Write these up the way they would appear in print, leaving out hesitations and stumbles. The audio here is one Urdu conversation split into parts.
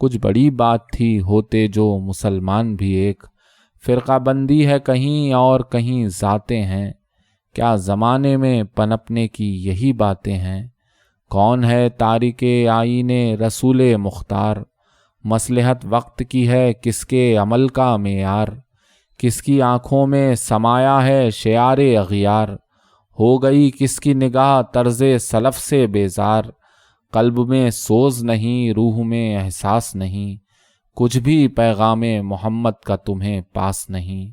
کچھ بڑی بات تھی ہوتے جو مسلمان بھی ایک، فرقہ بندی ہے کہیں اور کہیں ذاتیں ہیں، کیا زمانے میں پنپنے کی یہی باتیں ہیں؟ کون ہے تارک آئین رسول مختار، مصلحت وقت کی ہے کس کے عمل کا معیار، کس کی آنکھوں میں سمایا ہے شعار اغیار، ہو گئی کس کی نگاہ طرز سلف سے بیزار، قلب میں سوز نہیں روح میں احساس نہیں، کچھ بھی پیغام محمد کا تمہیں پاس نہیں۔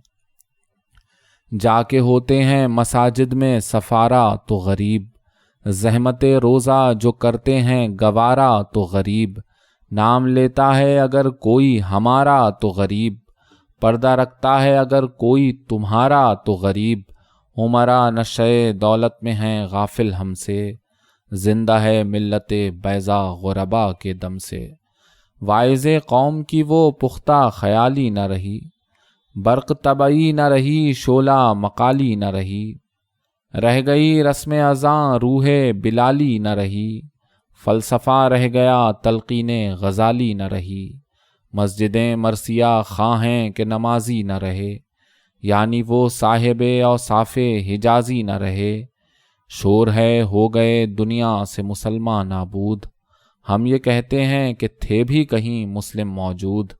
جا کے ہوتے ہیں مساجد میں سفارا تو غریب، زحمت روزہ جو کرتے ہیں گوارا تو غریب، نام لیتا ہے اگر کوئی ہمارا تو غریب، پردہ رکھتا ہے اگر کوئی تمہارا تو غریب، عمرا نشے دولت میں ہیں غافل ہم سے، زندہ ہے ملت بیضا غربا کے دم سے، واعظ قوم کی وہ پختہ خیالی نہ رہی، برق طبعی نہ رہی شعلہ مقالی نہ رہی، رہ گئی رسم اذاں روح بلالی نہ رہی، فلسفہ رہ گیا تلقین غزالی نہ رہی، مسجدیں مرثیہ خواں ہیں کہ نمازی نہ رہے، یعنی وہ صاحب اوصاف حجازی نہ رہے، شور ہے ہو گئے دنیا سے مسلمان نابود، ہم یہ کہتے ہیں کہ تھے بھی کہیں مسلم موجود،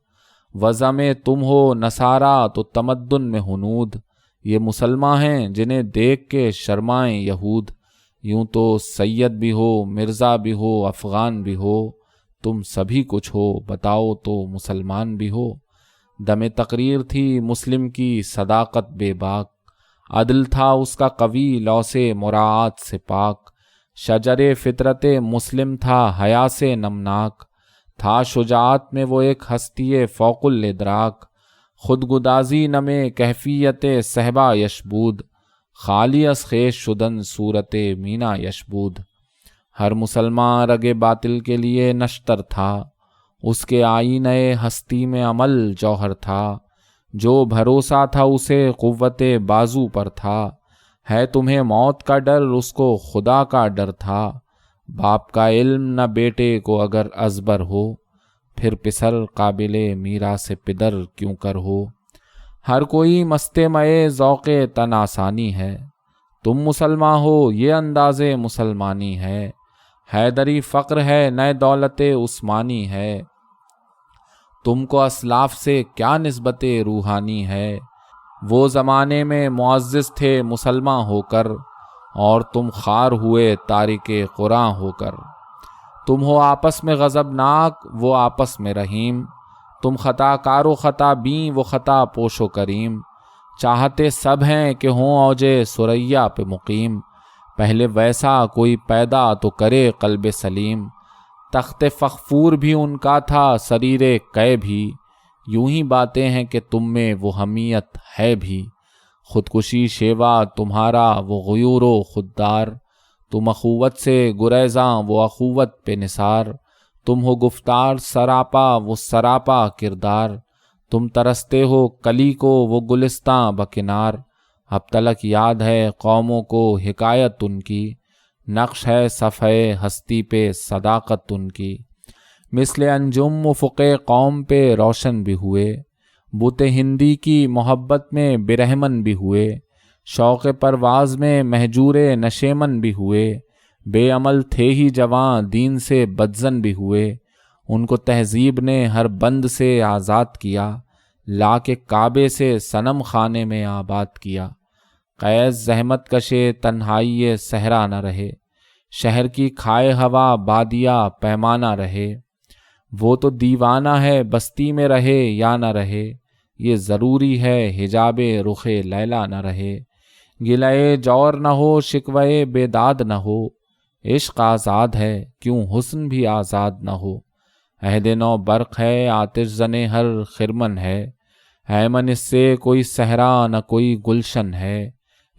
وضع میں تم ہو نصارا تو تمدن میں ہنود، یہ مسلمان ہیں جنہیں دیکھ کے شرمائیں یہود، یوں تو سید بھی ہو مرزا بھی ہو افغان بھی ہو، تم سبھی کچھ ہو بتاؤ تو مسلمان بھی ہو، دم تقریر تھی مسلم کی صداقت بے باک، عدل تھا اس کا قوی لوث مراعات سے پاک، شجر فطرت مسلم تھا حیا سے نمناک، تھا شجاعت میں وہ ایک ہستی فوق الادراک، خود گدازی نمے کیفیت صحبا یشبود، خالی از خیش شدن صورت مینا یشبود، ہر مسلمان رگ باطل کے لیے نشتر تھا، اس کے آئینہ ہستی میں عمل جوہر تھا، جو بھروسہ تھا اسے قوت بازو پر تھا، ہے تمہیں موت کا ڈر اس کو خدا کا ڈر تھا، باپ کا علم نہ بیٹے کو اگر ازبر ہو، پھر پسر قابل میراث پدر کیوں کر ہو، ہر کوئی مست مئے ذوق تن آسانی ہے، تم مسلمان ہو یہ انداز مسلمانی ہے، حیدری فقر ہے نئے دولت عثمانی ہے، تم کو اسلاف سے کیا نسبت روحانی ہے، وہ زمانے میں معزز تھے مسلمان ہو کر، اور تم خوار ہوئے تارک قرآن ہو کر، تم ہو آپس میں غضبناک وہ آپس میں رحیم، تم خطا کار و خطا بیں وہ خطا پوش و کریم، چاہتے سب ہیں کہ ہوں اوج ثریا پہ مقیم، پہلے ویسا کوئی پیدا تو کرے قلب سلیم، تخت فخفور بھی ان کا تھا سریر قے بھی، یوں ہی باتیں ہیں کہ تم میں وہ حمیت ہے بھی، خودکشی شیوا تمہارا وہ غیور و خوددار، تم اخوت سے گریزاں وہ اخوت پہ نثار، تم ہو گفتار سراپا وہ سراپا کردار، تم ترستے ہو کلی کو وہ گلستاں بکنار، اب تلک یاد ہے قوموں کو حکایت ان کی، نقش ہے صفحے ہستی پہ صداقت ان کی، مثل انجم افق قوم پہ روشن بھی ہوئے، بت ہندی کی محبت میں برہمن بھی ہوئے، شوق پرواز میں مہجور نشیمن بھی ہوئے، بے عمل تھے ہی جواں دین سے بدزن بھی ہوئے، ان کو تہذیب نے ہر بند سے آزاد کیا، لا کے کعبے سے صنم خانے میں آباد کیا، قیس زحمت کشے تنہائی صحرا نہ رہے، شہر کی کھائے ہوا بادیا پیمانہ رہے، وہ تو دیوانہ ہے بستی میں رہے یا نہ رہے، یہ ضروری ہے حجاب رخ لیلا نہ رہے، گلائے جور نہ ہو شکوے بیداد نہ ہو، عشق آزاد ہے کیوں حسن بھی آزاد نہ ہو، عہد نو برق ہے آتش زنے ہر خرمن ہے، ایمن اس سے کوئی صحرا نہ کوئی گلشن ہے،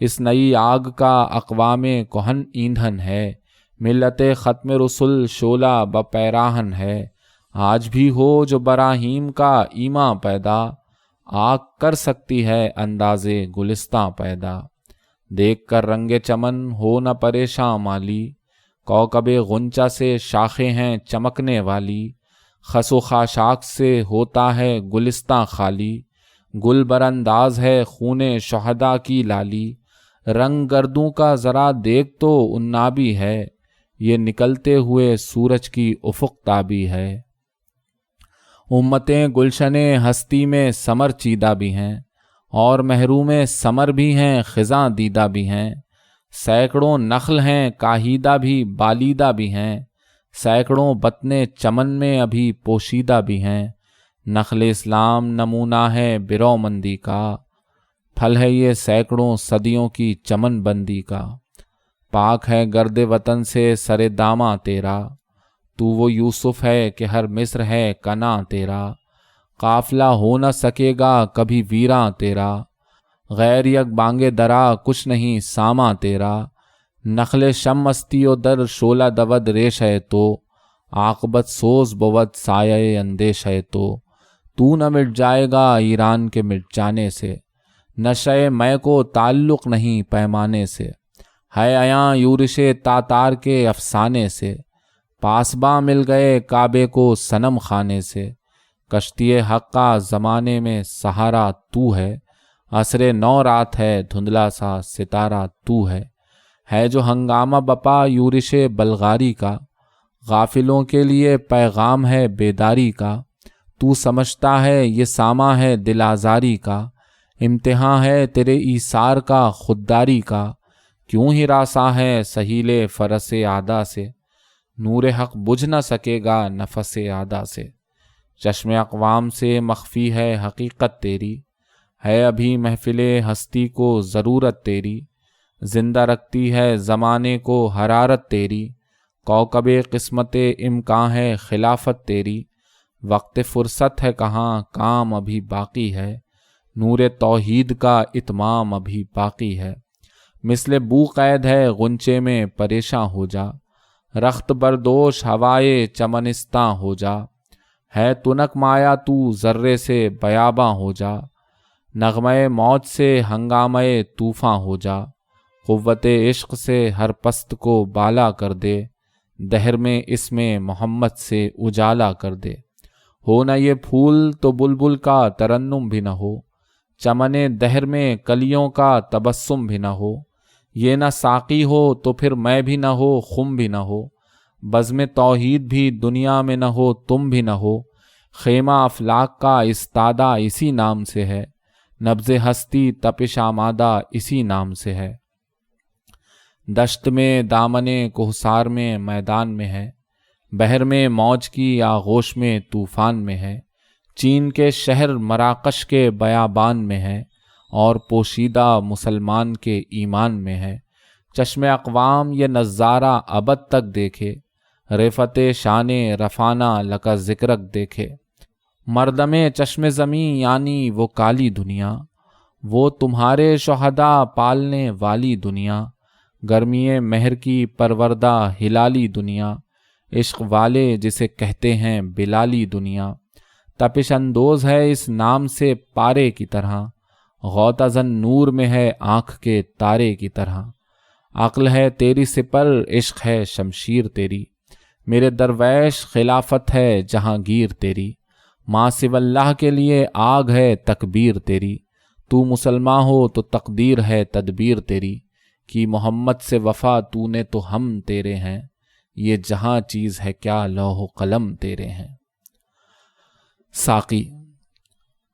اس نئی آگ کا اقوام کہن ایندھن ہے، ملت ختم رسل شعلہ بپیراہن ہے، آج بھی ہو جو براہیم کا ایمان پیدا، آگ کر سکتی ہے انداز گلستاں پیدا، دیکھ کر رنگ چمن ہو نہ پریشاں مالی، کوکب غنچہ سے شاخیں ہیں چمکنے والی، خس و خاشاک سے ہوتا ہے گلستاں خالی، گل برانداز ہے خون شہدا کی لالی، رنگ گردوں کا ذرا دیکھ تو عنابی ہے، یہ نکلتے ہوئے سورج کی افق تابی ہے۔ امتیں گلشن ہستی میں ثمر چیدہ بھی ہیں، اور محروم ثمر بھی ہیں خزاں دیدہ بھی ہیں، سینکڑوں نخل ہیں کاہیدہ بھی بالیدہ بھی ہیں، سینکڑوں بطنے چمن میں ابھی پوشیدہ بھی ہیں، نخل اسلام نمونہ ہے برومندی کا، پھل ہے یہ سینکڑوں صدیوں کی چمن بندی کا، پاک ہے گرد وطن سے سر داماں تیرا، تو وہ یوسف ہے کہ ہر مصر ہے کنا تیرا، قافلہ ہو نہ سکے گا کبھی ویراں تیرا، غیر یک بانگے درا کچھ نہیں ساما تیرا، نخل شم مستی و در شولہ دود ریش ہے تو، عاقبت سوز بود سایہ اندیش ہے تو نہ مٹ جائے گا ایران کے مٹ جانے سے، نشے میں کو تعلق نہیں پیمانے سے، ہے عیاں یورش تاتار کے افسانے سے، پاسباں مل گئے کعبے کو صنم خانے سے، کشتی حق کا زمانے میں سہارا تو ہے، عصر نو رات ہے دھندلا سا ستارہ تو ہے جو ہنگامہ بپا یورش بلغاری کا، غافلوں کے لیے پیغام ہے بیداری کا، تو سمجھتا ہے یہ ساما ہے دل آزاری کا، امتحان ہے تیرے ایثار کا خودداری کا، کیوں ہی راسا ہے سہیل فرس عادا سے، نور حق بجھ نہ سکے گا نفس عادا سے، چشم اقوام سے مخفی ہے حقیقت تیری، ہے ابھی محفل ہستی کو ضرورت تیری، زندہ رکھتی ہے زمانے کو حرارت تیری، کوكب قسمت امکان ہے خلافت تیری، وقت فرصت ہے کہاں کام ابھی باقی ہے، نور توحید کا اتمام ابھی باقی ہے، مثل بو قید ہے غنچے میں پریشاں ہو جا، رخت بردوش ہوائے چمنستاں ہو جا، ہے تنک مایا تو ذرے سے بیاباں ہو جا، نغمہ موج سے ہنگامہ طوفاں ہو جا، قوت عشق سے ہر پست کو بالا کر دے، دہر میں اسم محمد سے اجالا کر دے، ہو نہ یہ پھول تو بلبل کا ترنم بھی نہ ہو، چمن دہر میں کلیوں کا تبسم بھی نہ ہو، یہ نہ ساقی ہو تو پھر میں بھی نہ ہو خم بھی نہ ہو، بزم توحید بھی دنیا میں نہ ہو تم بھی نہ ہو، خیمہ افلاک کا استادہ اسی نام سے ہے، نبض ہستی تپش آمادہ اسی نام سے ہے، دشت میں دامن کوہسار میں میدان میں ہے، بحر میں موج کی آغوش میں طوفان میں ہے، چین کے شہر مراکش کے بیابان میں ہے، اور پوشیدہ مسلمان کے ایمان میں ہے، چشم اقوام یہ نظارہ ابد تک دیکھے، رفت شان رفانہ لکا ذکرک دیکھے، مردم چشم زمیں یعنی وہ کالی دنیا، وہ تمہارے شہداء پالنے والی دنیا، گرمی مہر کی پروردہ ہلالی دنیا، عشق والے جسے کہتے ہیں بلالی دنیا، تپش اندوز ہے اس نام سے پارے کی طرح، غوطہ زن نور میں ہے آنکھ کے تارے کی طرح، عقل ہے تیری سپر عشق ہے شمشیر تیری، میرے درویش خلافت ہے جہانگیر تیری، ماں سو اللہ کے لیے آگ ہے تکبیر تیری، تو مسلمان ہو تو تقدیر ہے تدبیر تیری، کہ محمد سے وفا تو نے تو ہم تیرے ہیں، یہ جہاں چیز ہے کیا لوح و قلم تیرے ہیں۔ ساقی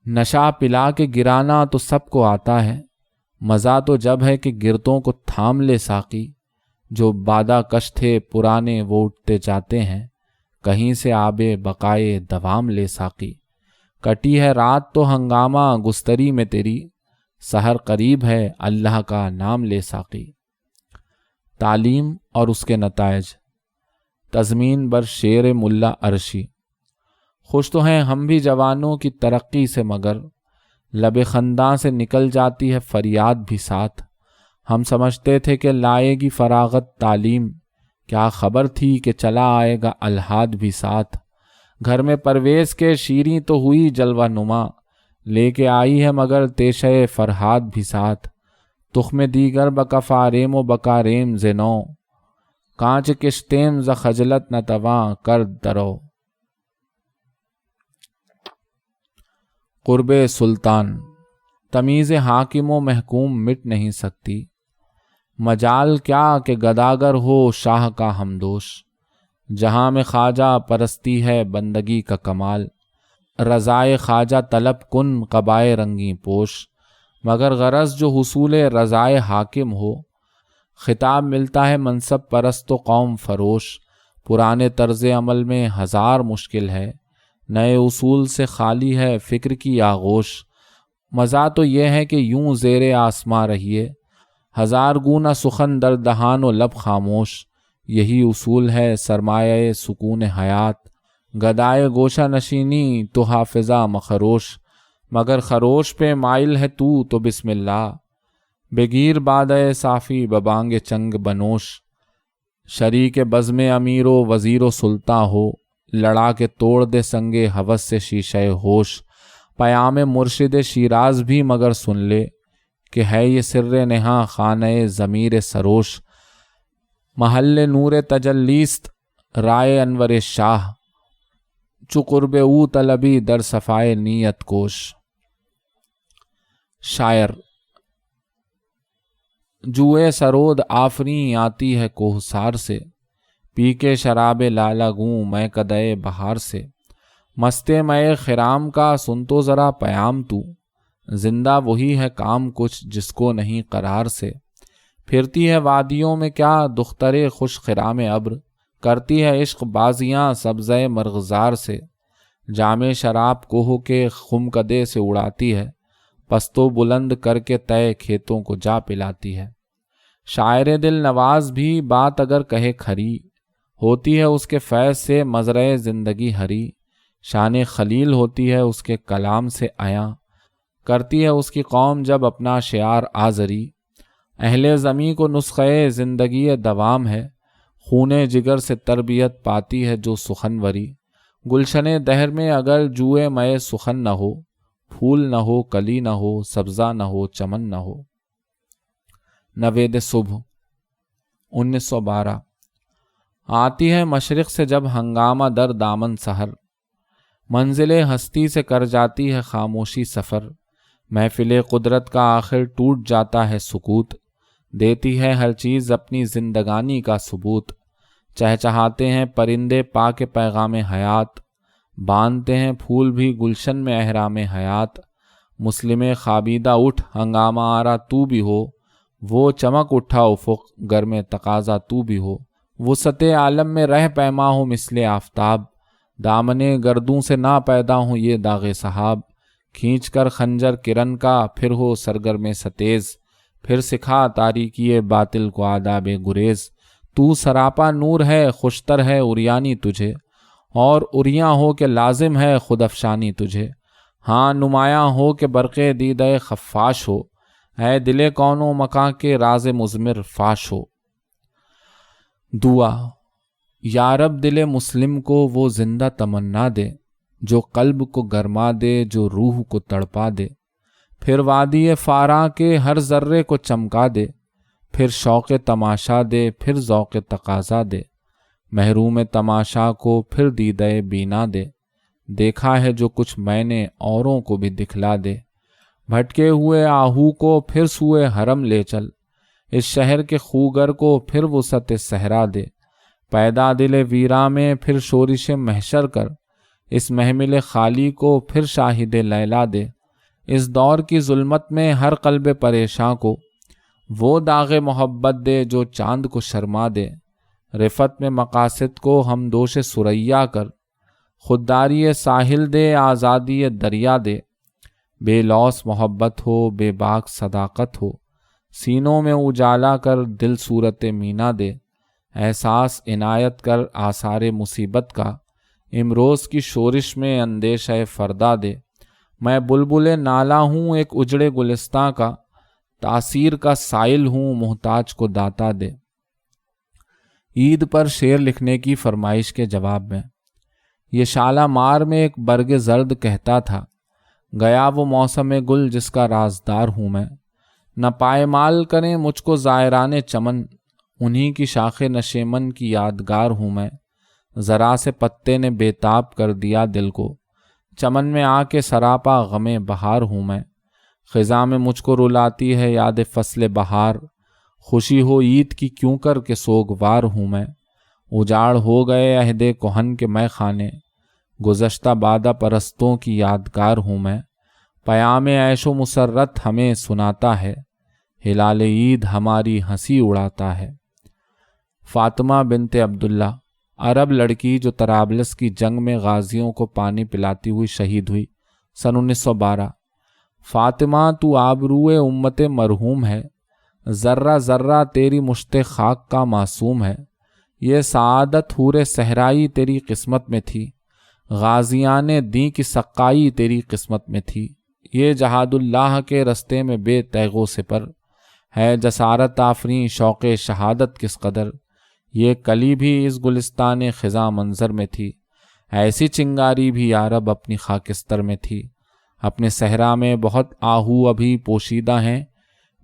نشہ پلا کے گرانا تو سب کو آتا ہے، مزہ تو جب ہے کہ گرتوں کو تھام لے ساقی، جو بادہ کش تھے پرانے وہ اٹھتے جاتے ہیں، کہیں سے آبے بقائے دوام لے ساقی، کٹی ہے رات تو ہنگامہ گستری میں تیری، سحر قریب ہے اللہ کا نام لے ساقی۔ تعلیم اور اس کے نتائج۔ تضمین بر شعر ملا عرشی۔ خوش تو ہیں ہم بھی جوانوں کی ترقی سے، مگر لب خنداں سے نکل جاتی ہے فریاد بھی ساتھ، ہم سمجھتے تھے کہ لائے گی فراغت تعلیم، کیا خبر تھی کہ چلا آئے گا الحاد بھی ساتھ، گھر میں پرویز کے شیریں تو ہوئی جلوہ نما، لے کے آئی ہے مگر تیشہ فرہاد بھی ساتھ، تخم دیگر بکفاریم و بکاریم زنو، کانچ کشتیم ز خجلت نہ تواں کر درو۔ قرب سلطان، تمیز حاکم و محکوم مٹ نہیں سکتی، مجال کیا کہ گداگر ہو شاہ کا ہمدوش، جہاں میں خواجہ پرستی ہے بندگی کا کمال، رضائے خواجہ طلب کن قبائے رنگی پوش، مگر غرض جو حصول رضائے حاکم ہو، خطاب ملتا ہے منصب پرست و قوم فروش، پرانے طرز عمل میں ہزار مشکل ہے، نئے اصول سے خالی ہے فکر کی آغوش، مزہ تو یہ ہے کہ یوں زیر آسماں رہیے، ہزار گونا سخن در دہان و لب خاموش، یہی اصول ہے سرمایہ سکون حیات، گدائے گوشہ نشینی تو حافظہ مخروش، مگر خروش پہ مائل ہے تو بسم اللہ، بگیر بادۂ صافی ببانگ چنگ بنوش، شریک بزم امیر و وزیر و سلطاں ہو، لڑا کے توڑ دے سنگے ہوس سے شیشہ ہوش، پیام مرشد شیراز بھی مگر سن لے، کہ ہے یہ سر نہاں خانہ ضمیر سروش، محل نور تجلیست رائے انور شاہ، چو قرب او طلبی در صفائے نیت کوش۔ شاعر، جوئے سرود آفریں آتی ہے کوہسار سے، پی کے شراب لالا گوں میں کدئے بہار سے، مستے میں خرام کا سن تو ذرا پیام تو، زندہ وہی ہے کام کچھ جس کو نہیں قرار سے، پھرتی ہے وادیوں میں کیا دختر خوش خرام ابر، کرتی ہے عشق بازیاں سبزے مرغزار سے، جام شراب کوہ کے خم کدے سے اڑاتی ہے، پستو بلند کر کے طے کھیتوں کو جا پلاتی ہے، شاعر دل نواز بھی بات اگر کہے کھری، ہوتی ہے اس کے فیض سے مزرعہ زندگی ہری، شان خلیل ہوتی ہے اس کے کلام سے عیاں، کرتی ہے اس کی قوم جب اپنا شعار آزری، اہل زمیں کو نسخہ زندگی دوام ہے، خون جگر سے تربیت پاتی ہے جو سخنوری، گلشن دہر میں اگر جوئے مئے سخن نہ ہو، پھول نہ ہو کلی نہ ہو سبزہ نہ ہو چمن نہ ہو۔ نوید صبح 1912۔ آتی ہے مشرق سے جب ہنگامہ در دامن سحر، منزل ہستی سے کر جاتی ہے خاموشی سفر، محفل قدرت کا آخر ٹوٹ جاتا ہے سکوت، دیتی ہے ہر چیز اپنی زندگانی کا ثبوت، چہچہاتے ہیں پرندے پا کے پیغام حیات، باندھتے ہیں پھول بھی گلشن میں احرام حیات، مسلم خوابیدہ اٹھ ہنگامہ آرا تو بھی ہو، وہ چمک اٹھا افق گر میں تقاضا تو بھی ہو، وسعت عالم میں رہ پیما ہو مثل آفتاب، دامنے گردوں سے نہ پیدا ہوں یہ داغ صحاب، کھینچ کر خنجر کرن کا پھر ہو سرگرم ستیز، پھر سکھا تاریکی باطل کو آداب گریز، تو سراپا نور ہے خوشتر ہے عریانی تجھے، اور عریاں ہو کہ لازم ہے خود افشانی تجھے، ہاں نمایاں ہو کہ برق دیدہ خفاش ہو، اے دل کون و مکاں کے راز مضمر فاش ہو۔ دعا، یا رب دل مسلم کو وہ زندہ تمنا دے، جو قلب کو گرما دے جو روح کو تڑپا دے، پھر وادی فاراں کے ہر ذرے کو چمکا دے، پھر شوق تماشا دے پھر ذوق تقاضا دے، محروم تماشا کو پھر دیدہ بینا دے، دیکھا ہے جو کچھ میں نے اوروں کو بھی دکھلا دے، بھٹکے ہوئے آہو کو پھر سوئے حرم لے چل، اس شہر کے خوگر کو پھر وسعت صحرا دے، پیدا دل ویراں میں پھر شورش محشر کر، اس محمل خالی کو پھر شاہد لیلا دے، اس دور کی ظلمت میں ہر قلب پریشاں کو وہ داغ محبت دے جو چاند کو شرما دے، رفت میں مقاصد کو ہم دوش سریا کر، خودداری ساحل دے آزادی دریا دے، بے لوث محبت ہو بے باک صداقت ہو، سینوں میں اجالا کر دل صورت مینا دے، احساس عنایت کر آثار مصیبت کا، امروز کی شورش میں اندیشہ فردا دے، میں بلبل نالا ہوں ایک اجڑے گلستاں کا، تاثیر کا سائل ہوں محتاج کو داتا دے۔ عید پر شعر لکھنے کی فرمائش کے جواب میں، یہ شالامار میں ایک برگ زرد کہتا تھا، گیا وہ موسم گل جس کا رازدار ہوں میں، نہ پائمال کریں مجھ کو زائران چمن، انہی کی شاخ نشیمن کی یادگار ہوں میں، ذرا سے پتے نے بے تاب کر دیا دل کو، چمن میں آ کے سراپا غم بہار ہوں میں، خزاں میں مجھ کو رلاتی ہے یاد فصل بہار، خوشی ہو عید کی کیوں کر کے سوگوار ہوں میں، اجاڑ ہو گئے عہد کہن کے میں خانے، گزشتہ بادہ پرستوں کی یادگار ہوں میں، پیام عیش و مسرت ہمیں سناتا ہے، ہلال عید ہماری ہنسی اڑاتا ہے۔ فاطمہ بنت عبداللہ، عرب لڑکی جو طرابلس کی جنگ میں غازیوں کو پانی پلاتی ہوئی شہید ہوئی سن 1912۔ فاطمہ تو آبروئے امت مرحوم ہے، ذرہ ذرہ تیری مشت خاک کا معصوم ہے، یہ سعادت حور صحرائی تیری قسمت میں تھی، غازیان دین کی سقائی تیری قسمت میں تھی، یہ جہاد اللہ کے رستے میں بے تیغ و سپر ہے، جسارت آفریں شوق شہادت کس قدر، یہ کلی بھی اس گلستان خزاں منظر میں تھی، ایسی چنگاری بھی یارب اپنی خاکستر میں تھی، اپنے صحرا میں بہت آہو ابھی پوشیدہ ہیں،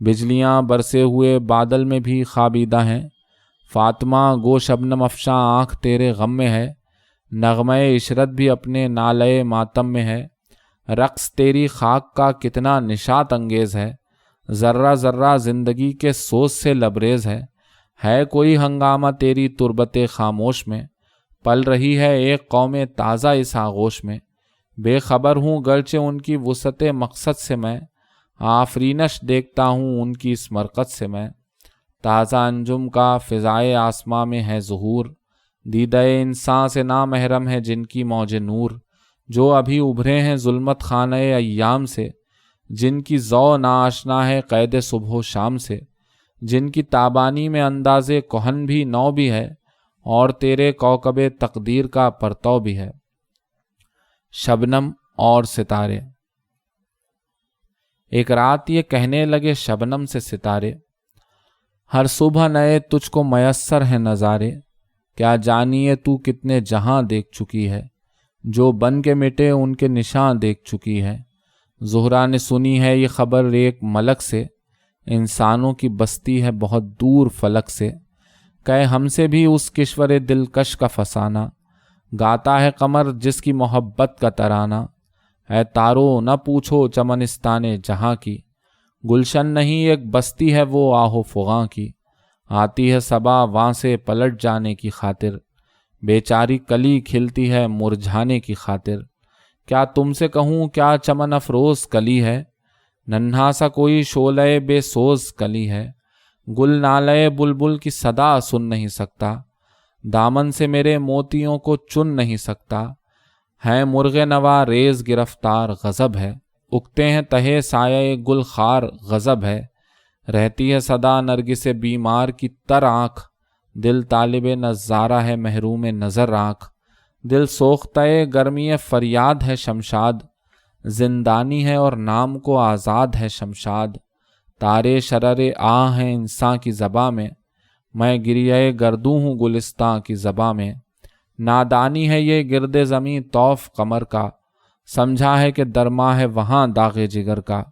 بجلیاں برسے ہوئے بادل میں بھی خوابیدہ ہیں، فاطمہ گو شبنم افشاں آنکھ تیرے غم میں ہے، نغمہ عشرت بھی اپنے نالے ماتم میں ہے، رقص تیری خاک کا کتنا نشاط انگیز ہے، ذرہ ذرہ زندگی کے سوز سے لبریز ہے کوئی ہنگامہ تیری تربت خاموش میں، پل رہی ہے ایک قوم تازہ اس آغوش میں، بے خبر ہوں گرچہ ان کی وسعت مقصد سے میں، آفرینش دیکھتا ہوں ان کی اس مرقد سے میں، تازہ انجم کا فضائے آسماں میں ہے ظہور، دیدہ انسان سے نامحرم ہے جن کی موج نور، جو ابھی ابھرے ہیں ظلمت خانہ ایام سے، جن کی ذو ناآشنا ہے قید صبح و شام سے، جن کی تابانی میں انداز کہن بھی نو بھی ہے، اور تیرے کوکب تقدیر کا پرتو بھی ہے۔ شبنم اور ستارے۔ ایک رات یہ کہنے لگے شبنم سے ستارے، ہر صبح نئے تجھ کو میسر ہیں نظارے، کیا جانیے تو کتنے جہاں دیکھ چکی ہے، جو بن کے مٹے ان کے نشان دیکھ چکی ہے، زہرا نے سنی ہے یہ خبر ایک ملک سے، انسانوں کی بستی ہے بہت دور فلک سے، کہ ہم سے بھی اس کشور دلکش کا فسانہ، گاتا ہے قمر جس کی محبت کا ترانہ، اے تارو نہ پوچھو چمنستان جہاں کی، گلشن نہیں ایک بستی ہے وہ آہو فغاں کی، آتی ہے صبا وہاں سے پلٹ جانے کی خاطر، بیچاری کلی کھلتی ہے مرجھانے کی خاطر، کیا تم سے کہوں کیا چمن افروز کلی ہے، ننھا سا کوئی شعلہ بے سوز کلی ہے، گل نالے بلبل کی صدا سن نہیں سکتا، دامن سے میرے موتیوں کو چن نہیں سکتا، ہے مرغ نوا ریز گرفتار غضب ہے، اگتے ہیں تہے سایہ گل خار غضب ہے، رہتی ہے صدا نرگس بیمار کی تر آنکھ، دل طالب نظارہ ہے محروم نظر آنکھ، دل سوختہ گرمی فریاد ہے شمشاد، زندانی ہے اور نام کو آزاد ہے شمشاد، تارے شرر آہ ہیں انسان کی زباں میں گریہ گردوں ہوں گلستان کی زباں میں، نادانی ہے یہ گرد زمیں طوف قمر کا، سمجھا ہے کہ درما ہے وہاں داغ جگر کا،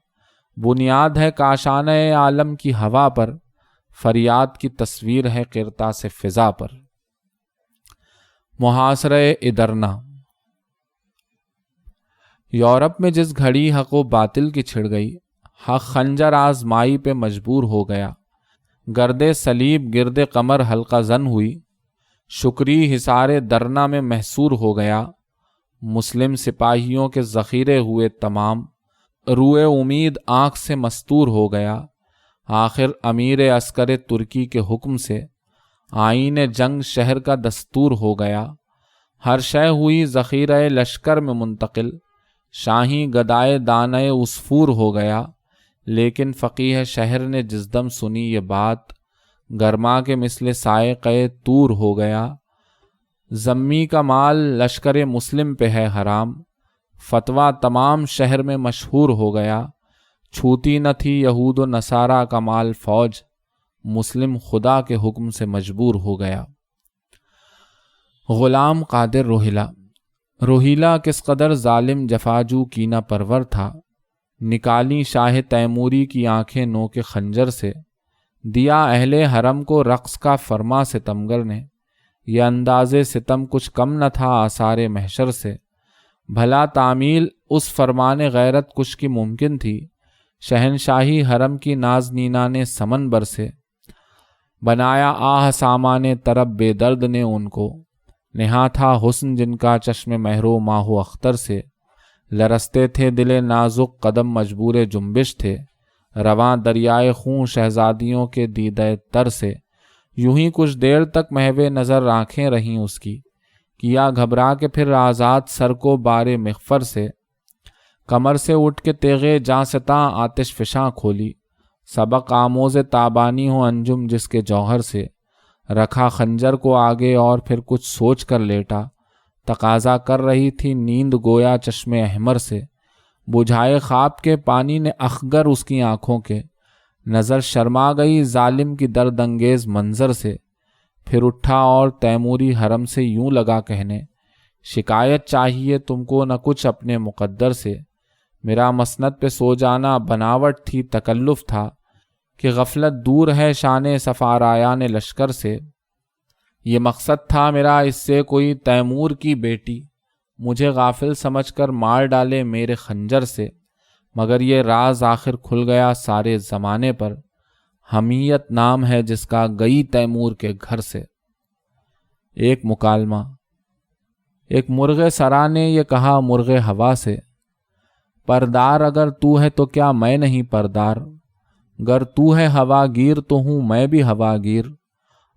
بنیاد ہے کاشانہ عالم کی ہوا پر، فریاد کی تصویر ہے قرطا سے فضا پر۔ محاصرہ ادرنا۔ یورپ میں جس گھڑی حق و باطل کی چھڑ گئی، حق خنجر آزمائی پہ مجبور ہو گیا، گرد صلیب گرد قمر حلقہ زن ہوئی، شکری حصار درنا میں محصور ہو گیا، مسلم سپاہیوں کے ذخیرے ہوئے تمام، روئے امید آنکھ سے مستور ہو گیا، آخر امیر عسکر ترکی کے حکم سے آئین جنگ شہر کا دستور ہو گیا، ہر شے ہوئی ذخیرہ لشکر میں منتقل، شاہی گدائے دانۂ عصفور ہو گیا، لیکن فقیہ شہر نے جس دم سنی یہ بات، گرما کے مثل سائقہ طور ہو گیا، ذمی کا مال لشکر مسلم پہ ہے حرام، فتویٰ تمام شہر میں مشہور ہو گیا، چھوتی نہ تھی یہود و نصارہ کا مال فوج، مسلم خدا کے حکم سے مجبور ہو گیا۔ غلام قادر روہیلا۔ روہیلا کس قدر ظالم جفاجو کینہ پرور تھا، نکالی شاہ تیموری کی آنکھیں نو کے خنجر سے، دیا اہل حرم کو رقص کا فرما ستمگر نے، یہ انداز ستم کچھ کم نہ تھا آثار محشر سے، بھلا تعمیل اس فرمان غیرت کش کی ممکن تھی، شہنشاہی حرم کی نازنینہ نے سمن برسے، بنایا آہ سامان طرب بے درد نے ان کو، نہا تھا حسن جن کا چشم مہرو ماہو اختر سے، لرستے تھے دل نازک قدم مجبور جنبش تھے، رواں دریائے خون شہزادیوں کے دیدہ تر سے، یوں ہی کچھ دیر تک محو نظر آنکھیں رہیں اس کی، کیا گھبرا کے پھر آزاد سر کو بارے مغفر سے، کمر سے اٹھ کے تیغے جاں ستاں آتش فشاں کھولی، سبق آموز تابانی ہو انجم جس کے جوہر سے، رکھا خنجر کو آگے اور پھر کچھ سوچ کر لیٹا، تقاضا کر رہی تھی نیند گویا چشم احمر سے، بجھائے خواب کے پانی نے اخگر اس کی آنکھوں کے، نظر شرما گئی ظالم کی درد انگیز منظر سے، پھر اٹھا اور تیموری حرم سے یوں لگا کہنے، شکایت چاہیے تم کو نہ کچھ اپنے مقدر سے، میرا مسند پہ سو جانا بناوٹ تھی تکلف تھا، کہ غفلت دور ہے شان سفارایان لشکر سے، یہ مقصد تھا میرا اس سے کوئی تیمور کی بیٹی مجھے غافل سمجھ کر مار ڈالے میرے خنجر سے، مگر یہ راز آخر کھل گیا سارے زمانے پر، حمیت نام ہے جس کا گئی تیمور کے گھر سے۔ ایک مکالمہ۔ ایک مرغ سرا نے یہ کہا مرغ ہوا سے، پردار اگر تو ہے تو کیا میں نہیں پردار، گر تو ہے ہوا گیر تو ہوں میں بھی ہوا گیر،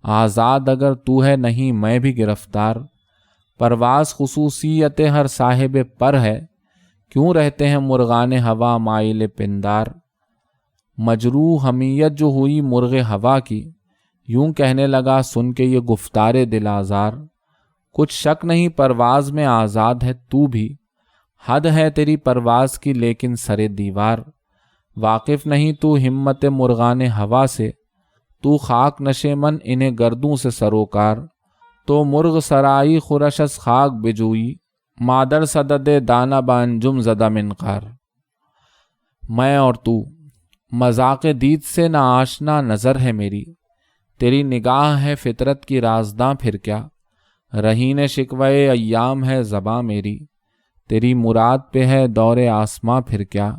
آزاد اگر تو ہے نہیں میں بھی گرفتار، پرواز خصوصیت ہر صاحب پر ہے، کیوں رہتے ہیں مرغان ہوا مائل پندار، مجروح حمیت جو ہوئی مرغ ہوا کی، یوں کہنے لگا سن کے یہ گفتار دل آزار، کچھ شک نہیں پرواز میں آزاد ہے تو بھی، حد ہے تیری پرواز کی لیکن سرے دیوار، واقف نہیں تو ہمت مرغان ہوا سے، تو خاک نشے من انہیں گردوں سے سروکار، تو مرغ سرائی خورش از خاک بجوئی، مادر صدد دانہ بانجم زدہ منقار۔ میں اور تو مذاق دید سے نہ آشنا نظر ہے میری، تیری نگاہ ہے فطرت کی رازداں پھر کیا، رہین شکوے ایام ہے زباں میری، تیری مراد پہ ہے دور آسماں پھر کیا،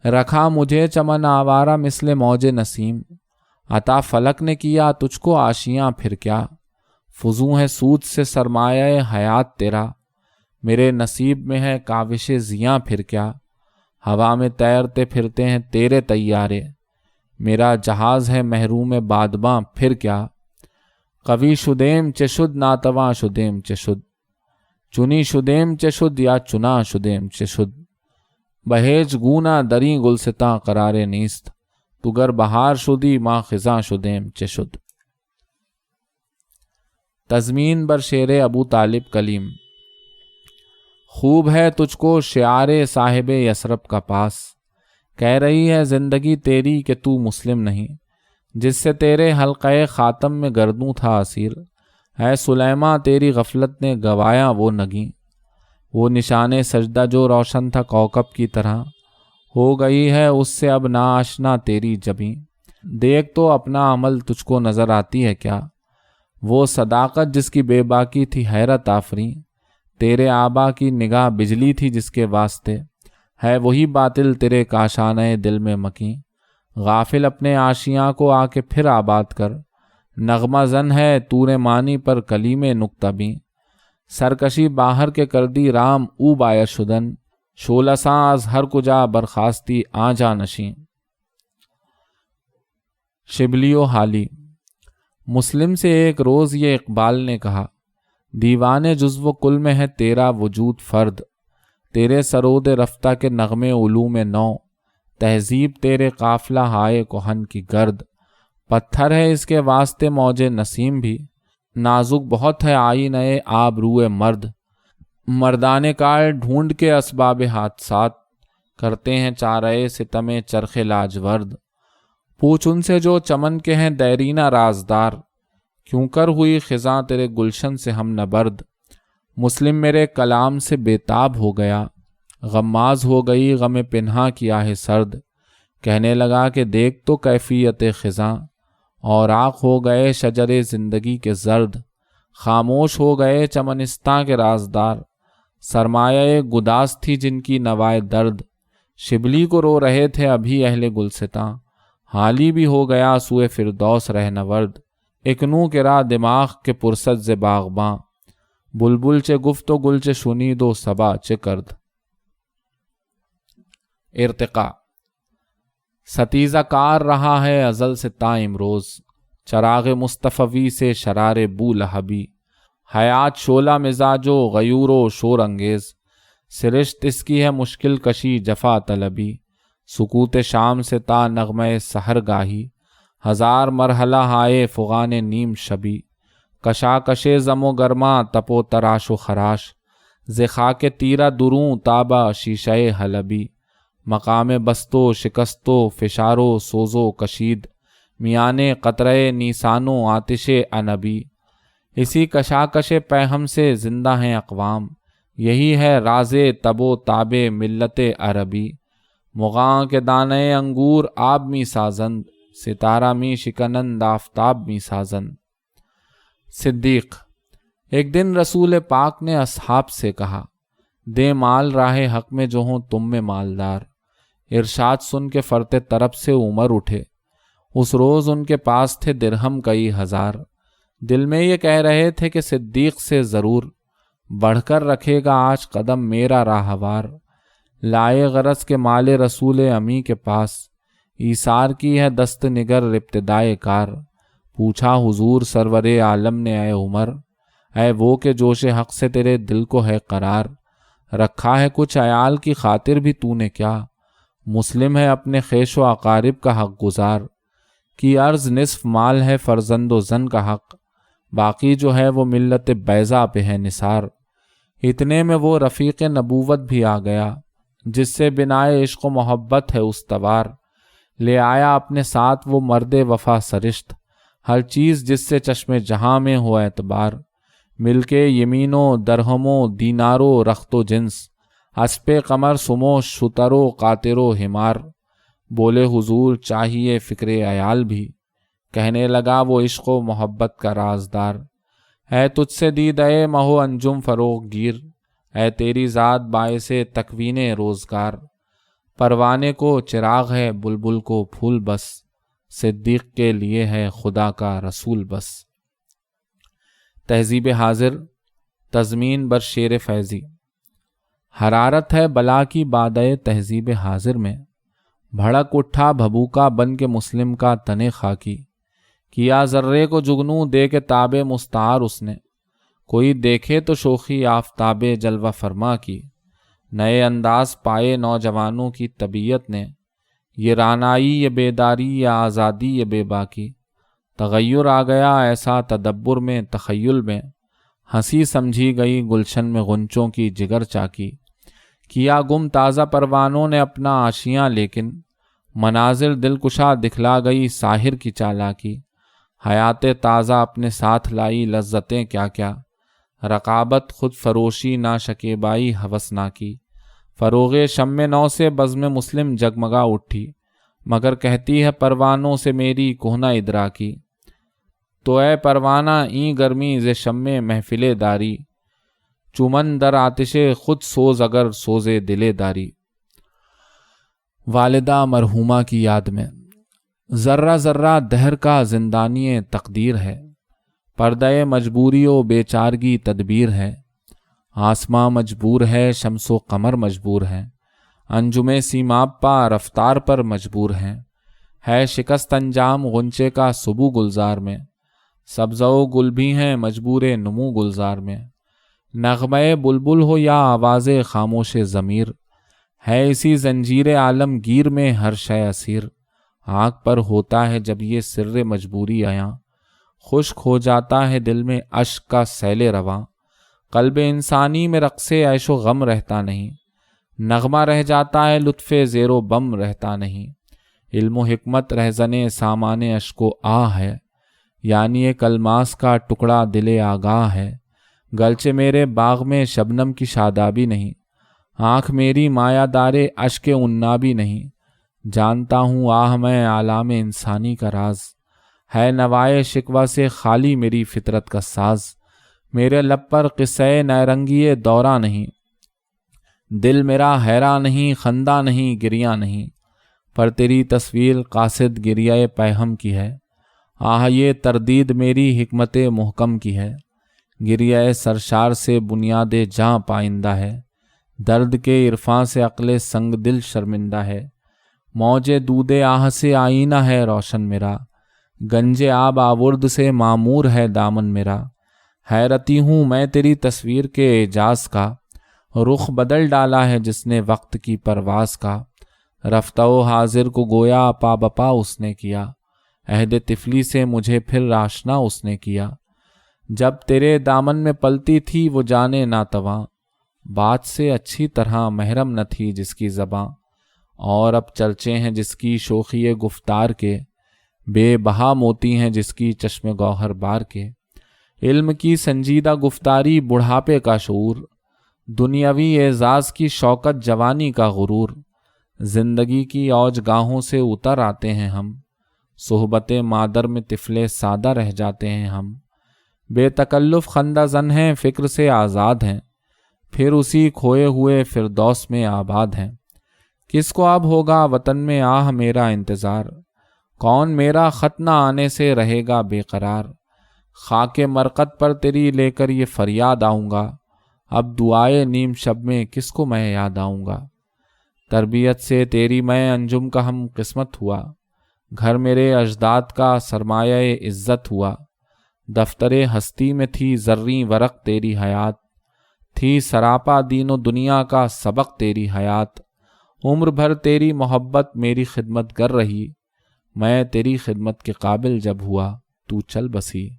رکھا مجھے چمن آوارہ مثل موج نسیم، عطا فلک نے کیا تجھ کو آشیاں پھر کیا، فزوں ہے سود سے سرمایہ حیات تیرا، میرے نصیب میں ہے کاوش زیاں پھر کیا، ہوا میں تیرتے پھرتے ہیں تیرے طیارے، میرا جہاز ہے محروم بادباں پھر کیا، قوی شدیم چشد ناتواں شدیم چشد، چنی شدیم چشد یا چنا شدیم چشد، بہیج گونا دری گلستاں قرار نیست، تو گر بہار شدی ماں خزاں شدیم چشد۔ تضمین بر شعر ابو طالب کلیم۔ خوب ہے تجھ کو شعار صاحب یثرب کا پاس، کہہ رہی ہے زندگی تیری کہ تو مسلم نہیں، جس سے تیرے حلقہ خاتم میں گردوں تھا اسیر، ہے سلیماں تیری غفلت نے گوایا وہ نگیں، وہ نشان سجدہ جو روشن تھا کوکب کی طرح، ہو گئی ہے اس سے اب ناآشنا تیری جبیں، دیکھ تو اپنا عمل تجھ کو نظر آتی ہے کیا، وہ صداقت جس کی بے باکی تھی حیرت آفریں، تیرے آبا کی نگاہ بجلی تھی جس کے واسطے، ہے وہی باطل تیرے کاشانۂ دل میں مکیں، غافل اپنے آشیاں کو آ کے پھر آباد کر، نغمہ زن ہے تور مانی پر کلیم نکتہ بیں، سرکشی باہر کے کردی رام او باید شدن، شولہ ساں از ہر کجا برخاستی آ جا نشیں۔ شبلی و حالی۔ مسلم سے ایک روز یہ اقبال نے کہا، دیوان جزو و کل میں ہے تیرا وجود فرد، تیرے سرود رفتہ کے نغمے علوم نو، تہذیب تیرے قافلہ ہائے کہن کی گرد، پتھر ہے اس کے واسطے موج نسیم بھی، نازک بہت ہے آئینۂ آب روئے مرد، مردانے کار ڈھونڈ کے اسباب حادثات، کرتے ہیں چارۂ ستم چرخ لاجورد، پوچھ ان سے جو چمن کے ہیں دیرینہ رازدار، کیوں کر ہوئی خزاں تیرے گلشن سے ہم نبرد، مسلم میرے کلام سے بےتاب ہو گیا، غماز ہو گئی غم پنہا کی آہ سرد، کہنے لگا کہ دیکھ تو کیفیت خزاں، اور آنکھ ہو گئے شجر زندگی کے زرد، خاموش ہو گئے چمنستاں کے رازدار، سرمایہ گداز تھی جن کی نوائے درد، شبلی کو رو رہے تھے ابھی اہل گلستاں، حالی بھی ہو گیا سوئے فردوس رہنورد، اکنوں کرا دماغ کے پرست ز باغباں، بلبل چے گفت و گل چے شنید و صبا چے کرد۔ ارتقاء ستیزہ کار رہا ہے ازل سے تا امروز، چراغ مصطفی سے شرار بو لہبی، حیات شعلہ مزاج و غیور و شور انگیز، سرشت اس کی ہے مشکل کشی جفا طلبی، سکوت شام سے تا نغمہ سحر گاہی، ہزار مرحلہ ہائے فغان نیم شبی، کشاکش زم و گرما تپو تراش و خراش، ز خاک تیرہ دروں تابہ شیشہ حلبی، مقام بستو شکستو فشارو سوزو کشید، میانے قطرے نیسانو آتش انبی، اسی کشاکش پیہم سے زندہ ہیں اقوام، یہی ہے راز تب و تاب ملت عربی، مغاں کے دانے انگور آب می سازند، ستارہ می شکنند آفتاب می سازند۔ صدیق ایک دن رسول پاک نے اصحاب سے کہا، دے مال راہ حق میں جو ہوں تم میں مالدار۔ ارشاد سن کے فرتے طرف سے عمر اٹھے، اس روز ان کے پاس تھے درہم کئی ہزار، دل میں یہ کہہ رہے تھے کہ صدیق سے ضرور بڑھ کر رکھے گا آج قدم میرا راہوار، لائے غرض کے مال رسول امی کے پاس، ایثار کی ہے دست نگر ابتدائے کار، پوچھا حضور سرور عالم نے اے عمر، اے وہ کہ جوش حق سے تیرے دل کو ہے قرار، رکھا ہے کچھ عیال کی خاطر بھی تو نے کیا، مسلم ہے اپنے خیش و اقارب کا حق گزار، کی عرض نصف مال ہے فرزند و زن کا حق، باقی جو ہے وہ ملت بیضا پہ ہے نثار۔ اتنے میں وہ رفیق نبوت بھی آ گیا جس سے بنائے عشق و محبت ہے استوار، لے آیا اپنے ساتھ وہ مرد وفا سرشت، ہر چیز جس سے چشم جہاں میں ہو اعتبار، مل کے یمینوں درہموں دیناروں رخت و جنس، اسپِ قمر سمو شترو قاطرو ہمار، بولے حضور چاہیے فکر عیال بھی، کہنے لگا وہ عشق و محبت کا رازدار، اے تجھ سے دید اے مہو انجم فروغ گیر، اے تیری ذات باعث تکوین روزگار، پروانے کو چراغ ہے بلبل کو پھول بس، صدیق کے لیے ہے خدا کا رسول بس۔ تہذیب حاضر تضمین بر شیر فیضی۔ حرارت ہے بلا کی بادئے تہذیب حاضر میں، بھڑک اٹھا بھبوکا بن کے مسلم کا تنے خاکی، کیا ذرے کو جگنوں دے کے تاب مستعار اس نے، کوئی دیکھے تو شوخی آفتاب جلوہ فرما کی، نئے انداز پائے نوجوانوں کی طبیعت نے، یہ رانائی یہ بیداری یہ آزادی یہ بے باکی، تغیر آ گیا ایسا تدبر میں تخیل میں، ہنسی سمجھی گئی گلشن میں غنچوں کی جگر چاکی، کیا گم تازہ پروانوں نے اپنا آشیاں لیکن، مناظر دلکشا دکھلا گئی ساحر کی چالاکی، حیات تازہ اپنے ساتھ لائی لذتیں کیا کیا، رقابت خود فروشی نا شکیبائی ہوسناکی، فروغ شم نو سے بزم مسلم جگمگا اٹھی، مگر کہتی ہے پروانوں سے میری کہنا ادراکی، تو اے پروانہ این گرمی ز شم محفل داری، چمن در آتش خود سوز اگر سوزے دلے داری۔ والدہ مرحومہ کی یاد میں، ذرہ ذرہ دہر کا زندانی تقدیر ہے، پردہ مجبوری و بیچارگی تدبیر ہے، آسماں مجبور ہے شمس و قمر مجبور ہے، انجم سیماب پا رفتار پر مجبور ہے شکست انجام غنچے کا صبو گلزار میں، سبزہ و گل بھی ہیں مجبور نمو گلزار میں، نغمہ بلبل ہو یا آواز خاموش ضمیر، ہے اسی زنجیر عالم گیر میں ہر شے اسیر، آنکھ پر ہوتا ہے جب یہ سر مجبوری آیاں، خشک ہو جاتا ہے دل میں اشک کا سیل رواں، قلب انسانی میں رقص عیش و غم رہتا نہیں، نغمہ رہ جاتا ہے لطف زیر و بم رہتا نہیں، علم و حکمت رہزن سامان اشک و آہ ہے، یعنی ایک الماس کا ٹکڑا دل آگاہ ہے، گلچہ میرے باغ میں شبنم کی شادابی نہیں، آنکھ میری مایا دار اشک عنابی نہیں، جانتا ہوں آہ میں عالم انسانی کا راز، ہے نوائے شکوہ سے خالی میری فطرت کا ساز، میرے لب پر قصہ نیرنگی دورہ نہیں، دل میرا حیرا نہیں، خندہ نہیں، گریہ نہیں، پر تیری تصویر قاصد گریہ پیہم کی ہے۔ آہ یہ تردید میری حکمت محکم کی ہے، گریہ سرشار سے بنیاد جاں پائندہ ہے، درد کے عرفاں سے عقل سنگ دل شرمندہ ہے۔ موج دود آہ سے آئینہ ہے روشن میرا، گنج آب آورد سے معمور ہے دامن میرا۔ حیرتی ہوں میں تیری تصویر کے اعجاز کا، رخ بدل ڈالا ہے جس نے وقت کی پرواز کا۔ رفتہ و حاضر کو گویا پا بپا اس نے کیا، عہد طفلی سے مجھے پھر آشنا اس نے کیا۔ جب تیرے دامن میں پلتی تھی وہ جانے ناتواں، بات سے اچھی طرح محرم نہ تھی جس کی زباں۔ اور اب چرچے ہیں جس کی شوخی گفتار کے، بے بہا موتی ہیں جس کی چشم گوہر بار کے۔ علم کی سنجیدہ گفتاری بڑھاپے کا شعور، دنیاوی اعزاز کی شوکت جوانی کا غرور۔ زندگی کی اوج گاہوں سے اتر آتے ہیں ہم، صحبت مادر میں طفلے سادہ رہ جاتے ہیں ہم۔ بے تکلف خندہ زن ہیں، فکر سے آزاد ہیں، پھر اسی کھوئے ہوئے فردوس میں آباد ہیں۔ کس کو اب ہوگا وطن میں آہ میرا انتظار، کون میرا خط نہ آنے سے رہے گا بے قرار۔ خاک مرقد پر تیری لے کر یہ فریاد آؤں گا، اب دعائے نیم شب میں کس کو میں یاد آؤں گا۔ تربیت سے تیری میں انجم کا ہم قسمت ہوا، گھر میرے اجداد کا سرمایہ عزت ہوا۔ دفتر ہستی میں تھی زریں ورق تیری حیات، تھی سراپا دین و دنیا کا سبق تیری حیات۔ عمر بھر تیری محبت میری خدمت گر رہی، میں تیری خدمت کے قابل جب ہوا تو چل بسی۔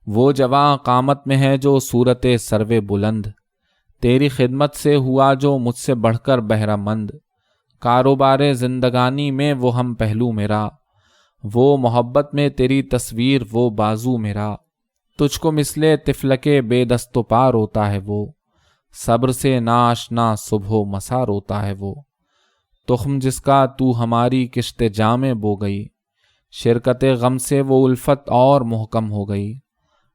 وہ جواں قامت میں ہے جو صورت سرو بلند، تیری خدمت سے ہوا جو مجھ سے بڑھ کر بہرہ مند۔ کاروبار زندگانی میں وہ ہم پہلو میرا، وہ محبت میں تیری تصویر وہ بازو میرا۔ تجھ کو مثل طفل کے بے دست و پا روتا ہے وہ، صبر سے ناشنا صبح و مسا روتا ہے وہ۔ تخم جس کا تو ہماری کشت جاں میں بو گئی، شرکت غم سے وہ الفت اور محکم ہو گئی۔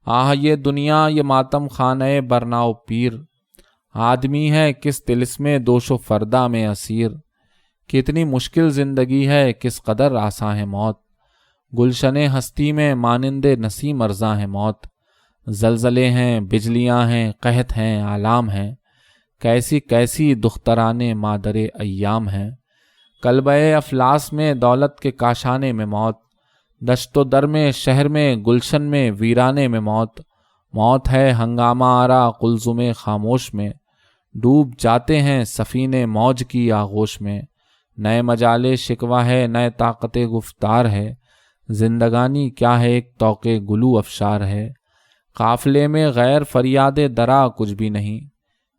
آہ یہ دنیا یہ ماتم خانہ برنا و پیر، آدمی ہے کس طلسم دوش و فردا میں اسیر۔ کتنی مشکل زندگی ہے کس قدر آساں ہے موت، گلشن ہستی میں مانند نسیم ارزاں ہے موت۔ زلزلے ہیں، بجلیاں ہیں، قحط ہیں، آلام ہیں، کیسی کیسی دختران مادر ایام ہیں۔ کلبہ افلاس میں دولت کے کاشانے میں موت، دشت و در میں شہر میں گلشن میں ویرانے میں موت۔ موت ہے ہنگامہ آرا قلزم خاموش میں، ڈوب جاتے ہیں سفینے موج کی آغوش میں۔ نئے مجالے شکوہ ہے، نئے طاقت گفتار ہے، زندگانی کیا ہے ایک طوق گلو افشار ہے۔ قافلے میں غیر فریاد درا کچھ بھی نہیں،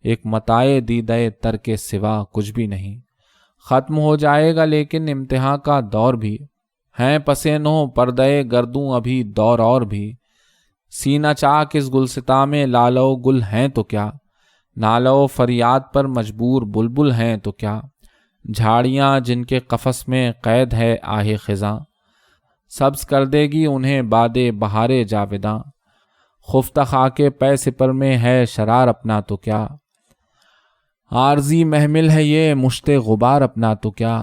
ایک متاع دیدہ تر کے سوا کچھ بھی نہیں۔ ختم ہو جائے گا لیکن امتحان کا دور بھی، ہیں پسے نو پردہ گردوں ابھی دور اور بھی۔ سینہ چاک اس گلستاں میں لالو گل ہیں تو کیا، نالو فریاد پر مجبور بلبل ہیں تو کیا۔ جھاڑیاں جن کے قفس میں قید ہے آہ خزاں، سبز کر دے گی انہیں باد بہار جاویداں۔ خفتہ خاک پے سپر میں ہے شرار اپنا تو کیا، عارضی محمل ہے یہ مشت غبار اپنا تو کیا۔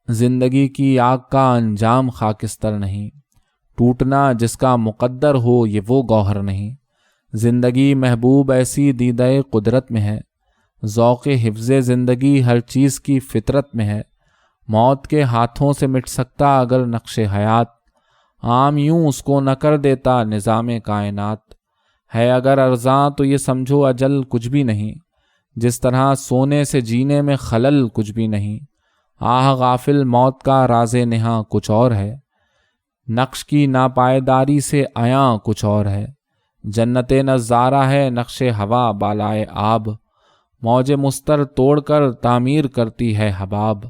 زندگی کی آگ کا انجام خاکستر نہیں، ٹوٹنا جس کا مقدر ہو یہ وہ گوہر نہیں۔ زندگی محبوب ایسی دیدہ قدرت میں ہے، ذوق حفظ زندگی ہر چیز کی فطرت میں ہے۔ موت کے ہاتھوں سے مٹ سکتا اگر نقش حیات، عام یوں اس کو نہ کر دیتا نظام کائنات۔ ہے اگر ارزاں تو یہ سمجھو اجل کچھ بھی نہیں، جس طرح سونے سے جینے میں خلل کچھ بھی نہیں۔ آہ غافل موت کا راز نہاں کچھ اور ہے، نقش کی ناپائیداری سے عیاں کچھ اور ہے۔ جنت نظارہ ہے نقش ہوا بالائے آب، موج مستر توڑ کر تعمیر کرتی ہے حباب۔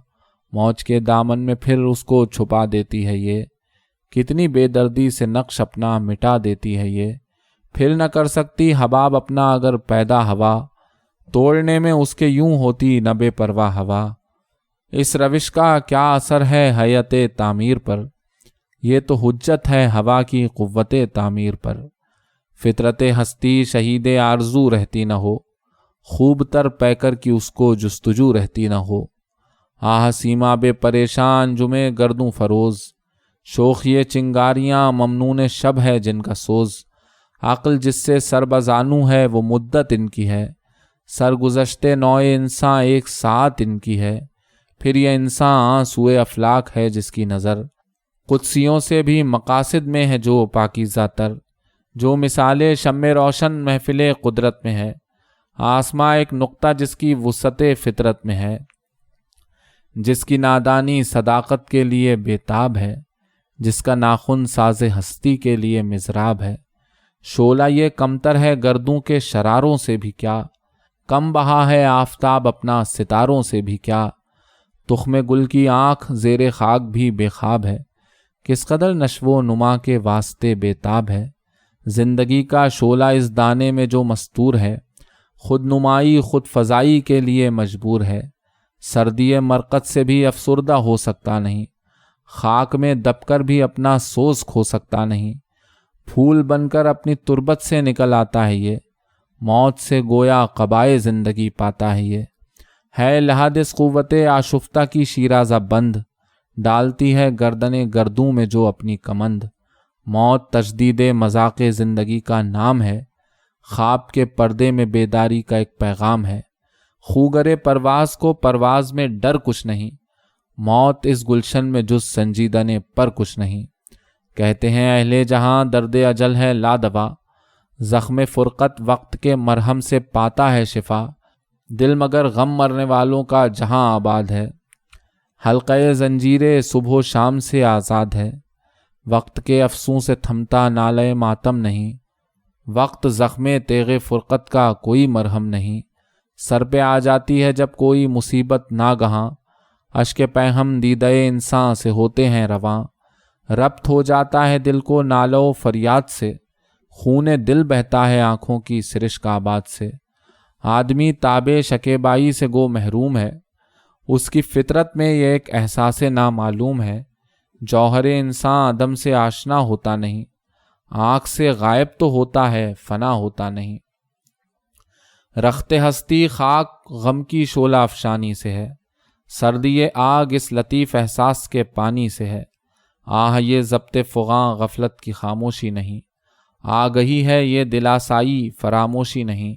موج کے دامن میں پھر اس کو چھپا دیتی ہے یہ، کتنی بے دردی سے نقش اپنا مٹا دیتی ہے یہ۔ پھر نہ کر سکتی حباب اپنا اگر پیدا ہوا، توڑنے میں اس کے یوں ہوتی نہ بے پرواہ ہوا۔ اس روش کا کیا اثر ہے حیت تعمیر پر، یہ تو حجت ہے ہوا کی قوت تعمیر پر۔ فطرت ہستی شہید آرزو رہتی نہ ہو، خوب تر پیکر کی اس کو جستجو رہتی نہ ہو۔ آہ سیما بے پریشان جمے گردوں فروز، شوخ یہ چنگاریاں ممنون شب ہے جن کا سوز۔ عقل جس سے سربزانو ہے وہ مدت ان کی ہے، سرگزشتے نوع انسان ایک ساتھ ان کی ہے۔ پھر یہ انسان سوئے افلاک ہے جس کی نظر، قدسیوں سے بھی مقاصد میں ہے جو پاکیزہ تر۔ جو مثال شمع روشن محفل قدرت میں ہے، آسماں ایک نقطہ جس کی وسعت فطرت میں ہے۔ جس کی نادانی صداقت کے لیے بیتاب ہے، جس کا ناخن ساز ہستی کے لیے مضراب ہے۔ شعلہ یہ کمتر ہے گردوں کے شراروں سے بھی کیا، کم بہا ہے آفتاب اپنا ستاروں سے بھی کیا۔ تخم گل کی آنکھ زیر خاک بھی بے خواب ہے، کس قدر نشو و نما کے واسطے بیتاب ہے۔ زندگی کا شعلہ اس دانے میں جو مستور ہے، خود نمائی خود فضائی کے لیے مجبور ہے۔ سردی مرقد سے بھی افسردہ ہو سکتا نہیں، خاک میں دب کر بھی اپنا سوز کھو سکتا نہیں۔ پھول بن کر اپنی تربت سے نکل آتا ہے یہ، موت سے گویا قبائے زندگی پاتا ہے یہ۔ ہے لحادث قوت آشفتہ کی شیرازہ بند، ڈالتی ہے گردن گردوں میں جو اپنی کمند۔ موت تجدید مذاق زندگی کا نام ہے، خواب کے پردے میں بیداری کا ایک پیغام ہے۔ خوگر پرواز کو پرواز میں ڈر کچھ نہیں، موت اس گلشن میں جز سنجیدن پر کچھ نہیں۔ کہتے ہیں اہل جہاں درد اجل ہے لا دوا، زخم فرقت وقت کے مرہم سے پاتا ہے شفا۔ دل مگر غم مرنے والوں کا جہاں آباد ہے، حلقہ زنجیرے صبح و شام سے آزاد ہے۔ وقت کے افسوں سے تھمتا نالے ماتم نہیں، وقت زخم تیغ فرقت کا کوئی مرہم نہیں۔ سر پہ آ جاتی ہے جب کوئی مصیبت ناگہاں، اشک پیہم دیدے انسان سے ہوتے ہیں رواں۔ ربط ہو جاتا ہے دل کو نالو فریاد سے، خون دل بہتا ہے آنکھوں کی سرشک آباد سے۔ آدمی تابع شکیبائی سے گو محروم ہے، اس کی فطرت میں یہ ایک احساس نامعلوم ہے۔ جوہر انسان عدم سے آشنا ہوتا نہیں، آنکھ سے غائب تو ہوتا ہے فنا ہوتا نہیں۔ رخت ہستی خاک غم کی شعلہ افشانی سے ہے، سردی آگ اس لطیف احساس کے پانی سے ہے۔ آہ یہ ضبط فغاں غفلت کی خاموشی نہیں، آگہی ہے یہ دلاسائی فراموشی نہیں۔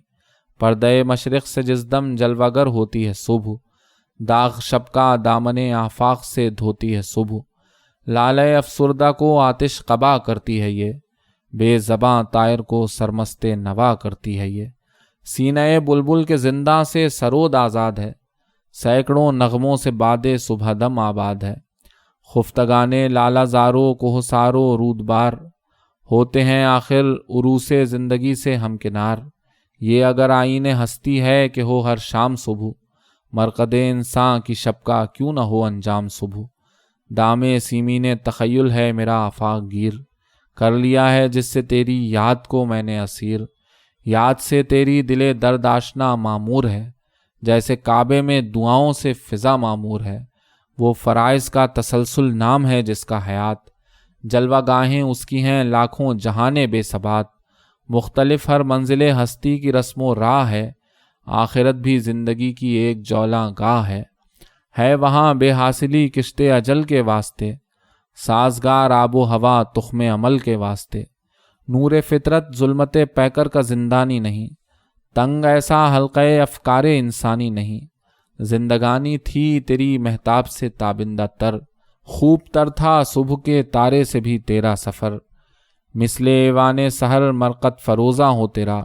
پردے مشرق سے جس دم جلوہ گر ہوتی ہے صبح، داغ شب کا دامن آفاق سے دھوتی ہے صبح۔ لالے افسردہ کو آتش قبا کرتی ہے یہ، بے زباں طائر کو سرمست نوا کرتی ہے یہ۔ سینہ بلبل کے زندہ سے سرود آزاد ہے، سینکڑوں نغموں سے باد صبح دم آباد ہے۔ خفتگانے لالا زارو کوہسارو رود بار، ہوتے ہیں آخر عروس زندگی سے ہمکنار۔ یہ اگر آئین ہستی ہے کہ ہو ہر شام صبح، مرقد انسان کی شب کا کیوں نہ ہو انجام صبح۔ دام سیمین تخیل ہے میرا آفاق گیر، کر لیا ہے جس سے تیری یاد کو میں نے اسیر۔ یاد سے تیری دل درد آشنا معمور ہے، جیسے کعبے میں دعاؤں سے فضا معمور ہے۔ وہ فرائض کا تسلسل نام ہے جس کا حیات، جلوہ گاہیں اس کی ہیں لاکھوں جہانے بے ثبات۔ مختلف ہر منزل ہستی کی رسم و راہ ہے، آخرت بھی زندگی کی ایک جولاں گاہ ہے وہاں بے حاصلی کشت اجل کے واسطے، سازگار آب و ہوا تخم عمل کے واسطے۔ نور فطرت ظلمت پیکر کا زندانی نہیں، تنگ ایسا حلقہ افکار انسانی نہیں۔ زندگانی تھی تیری مہتاب سے تابندہ تر، خوب تر تھا صبح کے تارے سے بھی تیرا سفر۔ مثل ایوان سحر مرقد فروزاں ہو تیرا،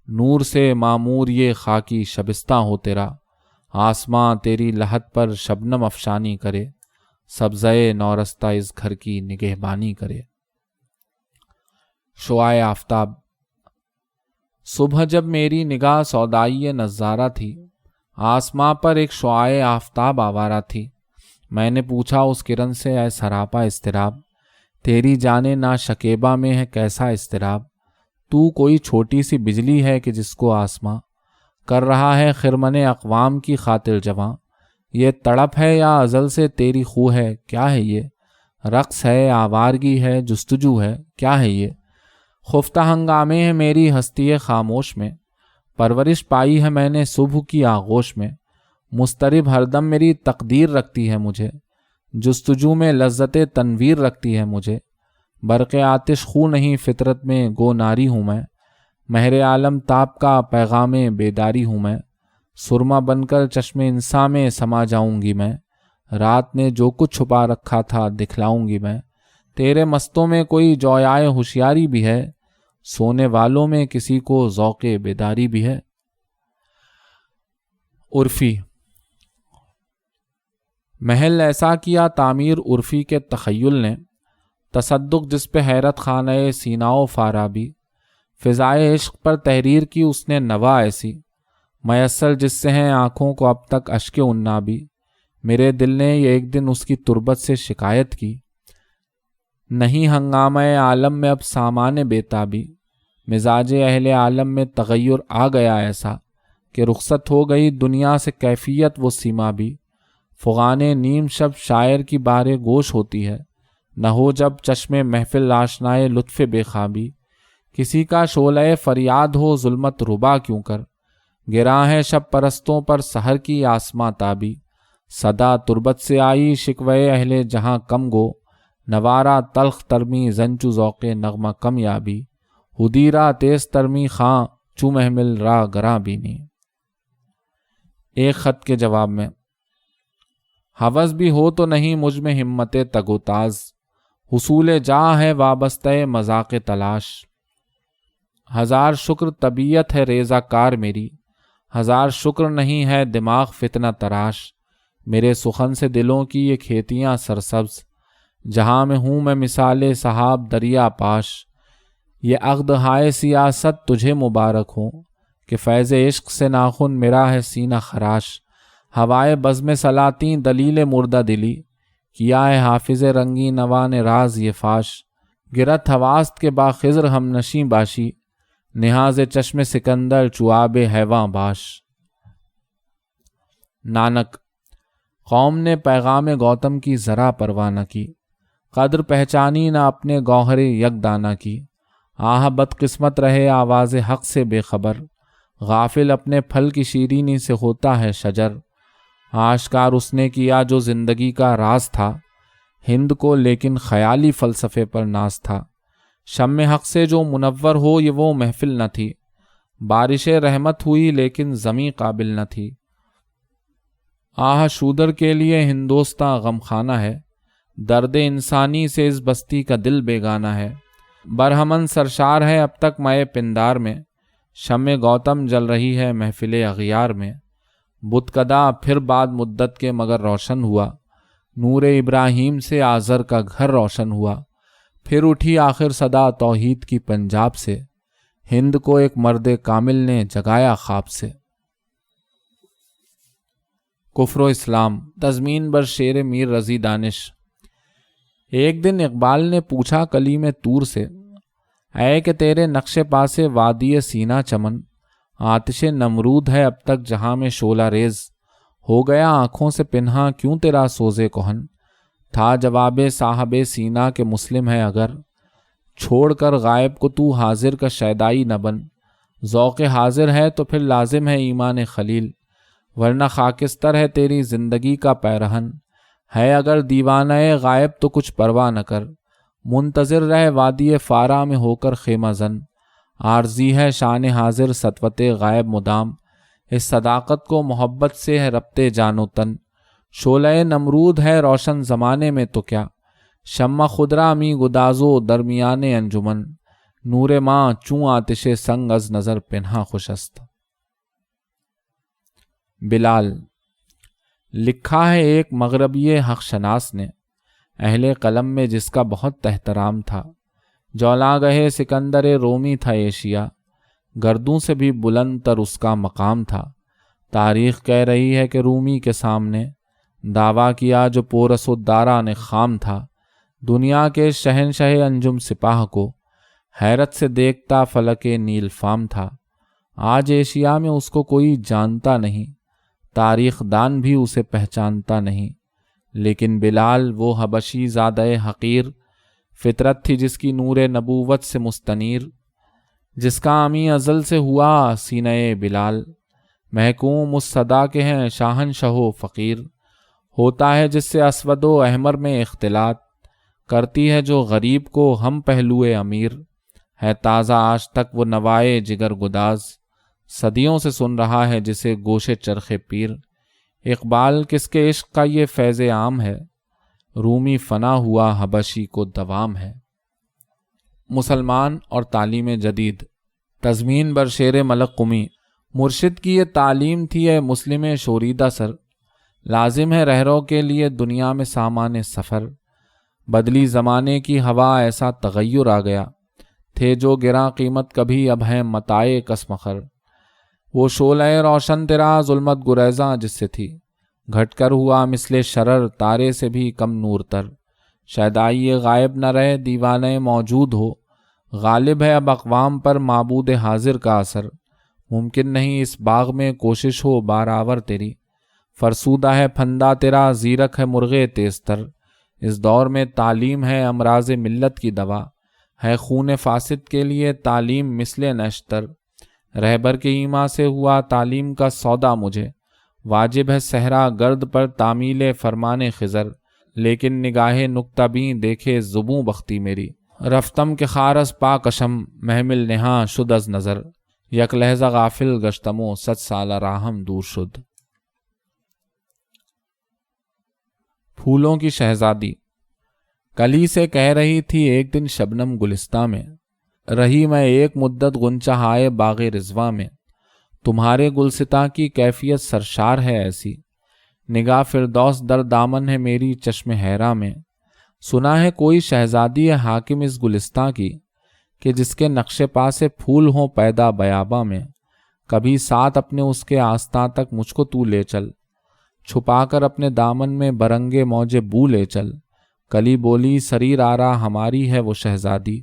نور سے معمور یہ خاکی شبستہ ہو تیرا۔ آسماں تیری لحد پر شبنم افشانی کرے، سبزہ نورستہ اس گھر کی نگہبانی کرے۔ شعاع آفتاب۔ صبح جب میری نگاہ سودائی نظارہ تھی، آسماں پر ایک شعاع آفتاب آوارہ تھی۔ میں نے پوچھا اس کرن سے، اے سراپا اضطراب، تیری جانے نا شکیبہ میں ہے کیسا اضطراب؟ تو کوئی چھوٹی سی بجلی ہے کہ جس کو آسماں کر رہا ہے خرمن اقوام کی خاطر جواں؟ یہ تڑپ ہے یا ازل سے تیری خو ہے؟ کیا ہے یہ رقص ہے، آوارگی ہے، جستجو ہے؟ کیا ہے یہ خفتہ ہنگامے ہیں میری ہستی خاموش میں؟ پرورش پائی ہے میں نے صبح کی آغوش میں، مضطرب ہر دم میری تقدیر رکھتی ہے مجھے، جستجو میں لذت تنویر رکھتی ہے مجھے، برق آتش خو نہیں فطرت میں گو ناری ہوں میں، مہر عالم تاب کا پیغام بیداری ہوں میں، سرما بن کر چشم انساں میں سما جاؤں گی میں، رات نے جو کچھ چھپا رکھا تھا دکھلاؤں گی میں، تیرے مستوں میں کوئی جویائے ہوشیاری بھی ہے، سونے والوں میں کسی کو ذوق بیداری بھی ہے۔ عرفی محل ایسا کیا تعمیر عرفی کے تخیل نے، تصدق جس پہ حیرت خانہ سینا و فارابی، فضائے عشق پر تحریر کی اس نے نوا ایسی، میسر جس سے ہیں آنکھوں کو اب تک اشک عنابی، میرے دل نے یہ ایک دن اس کی تربت سے شکایت کی، نہیں ہنگامہ عالم میں اب سامان بیتابی، مزاج اہل عالم میں تغیر آ گیا ایسا کہ رخصت ہو گئی دنیا سے کیفیت وہ سیما بھی، فغان نیم شب شاعر کی بارے گوش ہوتی ہے، نہ ہو جب چشم محفل آشنائے لطف بے خوابی، کسی کا شعلہ فریاد ہو ظلمت ربا کیوں کر، گراں ہے شب پرستوں پر سحر کی آسماں تابی، صدا تربت سے آئی شکوے اہل جہاں کم گو، نوارا تلخ ترمی زنچو ذوق نغمہ کم یابی، ہدیرا تیز ترمی خاں چو محمل را گراں بینی۔ ایک خط کے جواب میں، ہوس بھی ہو تو نہیں مجھ میں ہمت تگ و تاز، حصول جاں ہے وابستہ مذاق تلاش، ہزار شکر طبیعت ہے ریزہ کار میری، ہزار شکر نہیں ہے دماغ فتنہ تراش، میرے سخن سے دلوں کی یہ کھیتیاں سرسبز، جہاں میں ہوں میں مثال صحاب دریا پاش، یہ عقد ہائے سیاست تجھے مبارک ہوں کہ فیض عشق سے ناخن میرا ہے سینہ خراش، ہوائے بزم سلاطیں دلیل مردہ دلی، کیا ہے حافظ رنگی نوان راز یہ فاش، گرت حواست کے باخضر ہم نشیں باشی، نہاز چشم سکندر چواب حیواں باش۔ نانک قوم نے پیغام گوتم کی ذرا پرواہ نہ کی، قدر پہچانی نہ اپنے گوہر یک دانہ کی، آہ بد قسمت رہے آواز حق سے بے خبر، غافل اپنے پھل کی شیرینی سے ہوتا ہے شجر، آشکار اس نے کیا جو زندگی کا راز تھا، ہند کو لیکن خیالی فلسفے پر ناز تھا، شم حق سے جو منور ہو یہ وہ محفل نہ تھی، بارش رحمت ہوئی لیکن زمیں قابل نہ تھی، آہ شودر کے لیے ہندوستاں غم خانہ ہے، درد انسانی سے اس بستی کا دل بیگانہ ہے، برہمن سرشار ہے اب تک مئے پندار میں، شمع گوتم جل رہی ہے محفل اغیار میں، بت کدا پھر بعد مدت کے مگر روشن ہوا، نور ابراہیم سے آذر کا گھر روشن ہوا، پھر اٹھی آخر صدا توحید کی پنجاب سے، ہند کو ایک مرد کامل نے جگایا خواب سے۔ کفر و اسلام تضمین بر شیر میر رضی دانش۔ ایک دن اقبال نے پوچھا کلیم طور سے، اے کہ تیرے نقش پاس وادی سینا چمن، آتش نمرود ہے اب تک جہاں میں شعلہ ریز، ہو گیا آنکھوں سے پنہاں کیوں تیرا سوزے کہن، تھا جواب صاحب سینا کے مسلم ہے اگر، چھوڑ کر غائب کو تو حاضر کا شیدائی نہ بن، ذوق حاضر ہے تو پھر لازم ہے ایمان خلیل، ورنہ خاکستر ہے تیری زندگی کا پیرہن، ہے اگر دیوانہ غائب تو کچھ پرواہ نہ کر، منتظر رہ وادی فارا میں ہو کر خیمہ زن، عارضی ہے شان حاضر سطوت غائب مدام، اس صداقت کو محبت سے ہے ربط جان و تن، شعلہ نمرود ہے روشن زمانے میں تو کیا، شمع خدرا می گدازو درمیان انجمن، نور ماں چوں آتش سنگ از نظر پنہا خوش است۔ بلال لکھا ہے ایک مغربی حق شناس نے، اہل قلم میں جس کا بہت احترام تھا، جولاگہ سکندر رومی تھا ایشیا، گردوں سے بھی بلند تر اس کا مقام تھا، تاریخ کہہ رہی ہے کہ رومی کے سامنے دعویٰ کیا جو پورس الداران خام تھا، دنیا کے شہنشاہ انجم سپاہ کو حیرت سے دیکھتا فلک نیل فام تھا، آج ایشیا میں اس کو کوئی جانتا نہیں، تاریخ دان بھی اسے پہچانتا نہیں، لیکن بلال وہ حبشی زادہ حقیر، فطرت تھی جس کی نور نبوت سے مستنیر، جس کا امی ازل سے ہوا سینہ بلال، محکوم اس صدا کے ہیں شاہنشاہ و فقیر، ہوتا ہے جس سے اسود و احمر میں اختلاط، کرتی ہے جو غریب کو ہم پہلوئے امیر، ہے تازہ آج تک وہ نوائے جگر گداز، صدیوں سے سن رہا ہے جسے گوشے چرخ پیر، اقبال کس کے عشق کا یہ فیض عام ہے، رومی فنا ہوا حبشی کو دوام ہے۔ مسلمان اور تعلیم جدید، تضمین بر شیر ملک قمی۔ مرشد کی یہ تعلیم تھی اے مسلم شوریدہ سر، لازم ہے رہرو کے لیے دنیا میں سامان سفر، بدلی زمانے کی ہوا ایسا تغیر آ گیا، تھے جو گراں قیمت کبھی اب ہیں متاع کسمخر، وہ شعلہ روشن تیرا ظلمت گریزاں جس سے تھی، گھٹ کر ہوا مثل شرر تارے سے بھی کم نور تر، شیدائی غائب نہ رہے دیوانے موجود ہو، غالب ہے اب اقوام پر معبود حاضر کا اثر، ممکن نہیں اس باغ میں کوشش ہو بارآور تیری، فرسودہ ہے پھندا تیرا زیرک ہے مرغے تیزتر، اس دور میں تعلیم ہے امراض ملت کی دوا، ہے خون فاسد کے لیے تعلیم مثل نشتر، رہبر کے ایما سے ہوا تعلیم کا سودا مجھے، واجب ہے صحرا گرد پر تعمیل فرمان خضر، لیکن نگاہ نکتہ بیں دیکھے زبوں بختی میری، رفتم کے خارس پا کشم محمل نہاں شد از نظر، یک لحظہ غافل گشتمو 100 سالہ راہم دور شد۔ پھولوں کی شہزادی، کلی سے کہہ رہی تھی ایک دن شبنم گلستہ میں، رہی میں ایک مدت غنچہ ہائے باغ رضواں میں، تمہارے گلستاں کی کیفیت سرشار ہے ایسی، نگاہ فردوس در دامن ہے میری چشم حیراں میں، سنا ہے کوئی شہزادی ہے حاکم اس گلستاں کی، کہ جس کے نقش پا سے پھول ہوں پیدا بیاباں میں، کبھی ساتھ اپنے اس کے آستاں تک مجھ کو تو لے چل، چھپا کر اپنے دامن میں برنگے موجے بو لے چل، کلی بولی سریر آرا ہماری ہے وہ شہزادی،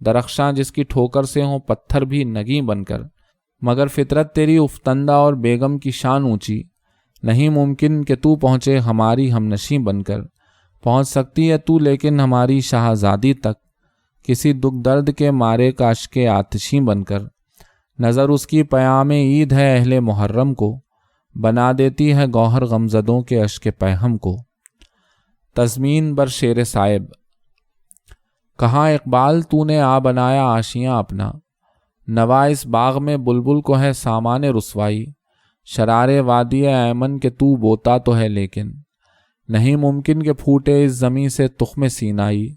درخشاں جس کی ٹھوکر سے ہوں پتھر بھی نگیں بن کر، مگر فطرت تیری افتندہ اور بیگم کی شان اونچی، نہیں ممکن کہ تو پہنچے ہماری ہمنشیں بن کر، پہنچ سکتی ہے تو لیکن ہماری شہزادی تک، کسی دکھ درد کے مارے کا اشک آتشیں بن کر، نظر اس کی پیام عید ہے اہل محرم کو، بنا دیتی ہے گوہر غمزدوں کے اشک پیہم کو۔ تضمین بر شیر صائب، کہاں اقبال تو نے آ بنایا آشیاں اپنا، نوا اس باغ میں بلبل کو ہے سامان رسوائی، شرارے وادی ایمن کے تو بوتا تو ہے لیکن، نہیں ممکن کہ پھوٹے اس زمیں سے تخم سینائی،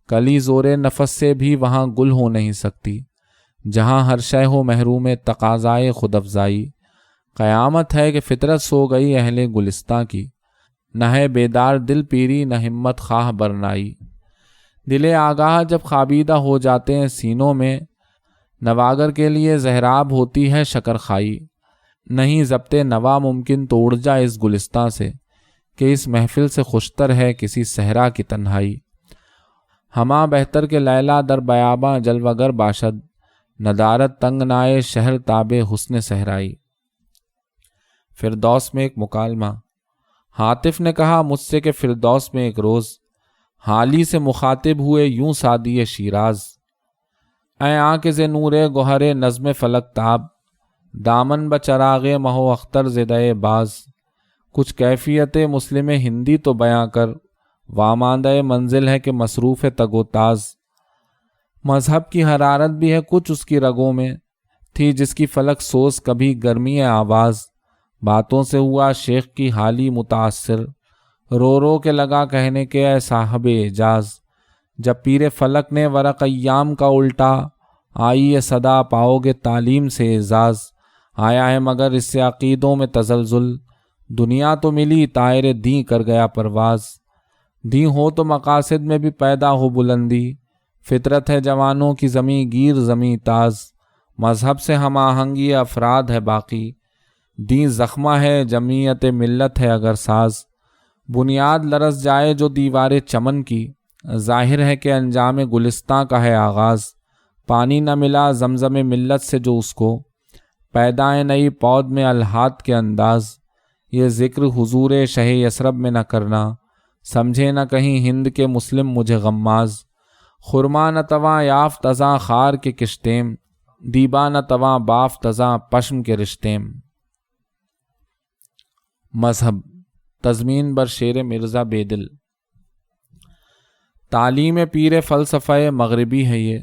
کلی زور نفس سے بھی وہاں گل ہو نہیں سکتی، جہاں ہر شے ہو محروم تقاضائے خود افزائی، قیامت ہے کہ فطرت سو گئی اہل گلستاں کی، نہ ہے بیدار دل پیری نہ ہمت خواہ برنائی، دل آگاہ جب خوابیدہ ہو جاتے ہیں سینوں میں، نواگر کے لیے زہراب ہوتی ہے شکر خائی، نہیں ضبط نوا ممکن تو اڑ جا اس گلستاں سے، کہ اس محفل سے خوشتر ہے کسی صحرا کی تنہائی، ہماں بہتر کے لیلا در بیاباں جلوگر باشد، ندارت تنگ نائے شہر تابے حسن صحرائی۔ فردوس میں ایک مکالمہ، حاطف نے کہا مجھ سے کہ فردوس میں ایک روز، حالی سے مخاطب ہوئے یوں سادی شیراز، اے آنکھ ز نور گوہر نظم فلک تاب، دامن بچراغ مہو اختر زدہ باز، کچھ کیفیت مسلم ہندی تو بیاں کر، واماندہ منزل ہے کہ مصروف تگ و تاز، مذہب کی حرارت بھی ہے کچھ اس کی رگوں میں، تھی جس کی فلک سوز کبھی گرمی آواز، باتوں سے ہوا شیخ کی حالی متاثر، رو رو کے لگا کہنے کے اے صاحب اعجاز، جب پیر فلک نے ورق ایام کا الٹا، آئی یہ صدا پاؤ گے تعلیم سے اعزاز، آیا ہے مگر اس سے عقیدوں میں تزلزل، دنیا تو ملی طائر دیں کر گیا پرواز، دیں ہو تو مقاصد میں بھی پیدا ہو بلندی، فطرت ہے جوانوں کی زمیں گیر زمیں تاز، مذہب سے ہم آہنگی افراد ہے باقی، دیں زخمہ ہے جمعیت ملت ہے اگر ساز، بنیاد لرز جائے جو دیوار چمن کی، ظاہر ہے کہ انجام گلستاں کا ہے آغاز، پانی نہ ملا زمزم ملت سے جو اس کو، پیدائے نئی پود میں الحاد کے انداز، یہ ذکر حضور شہ یثرب میں نہ کرنا، سمجھے نہ کہیں ہند کے مسلم مجھے غماز، خرما نہ تواں یافت ازاں خار کے کشتیم، دیبا نہ تواں باف تزاں پشم کے رشتےم۔ مذہب تضمین بر شیر مرزا بیدل۔ تعلیم پیر فلسفہ مغربی ہے یہ،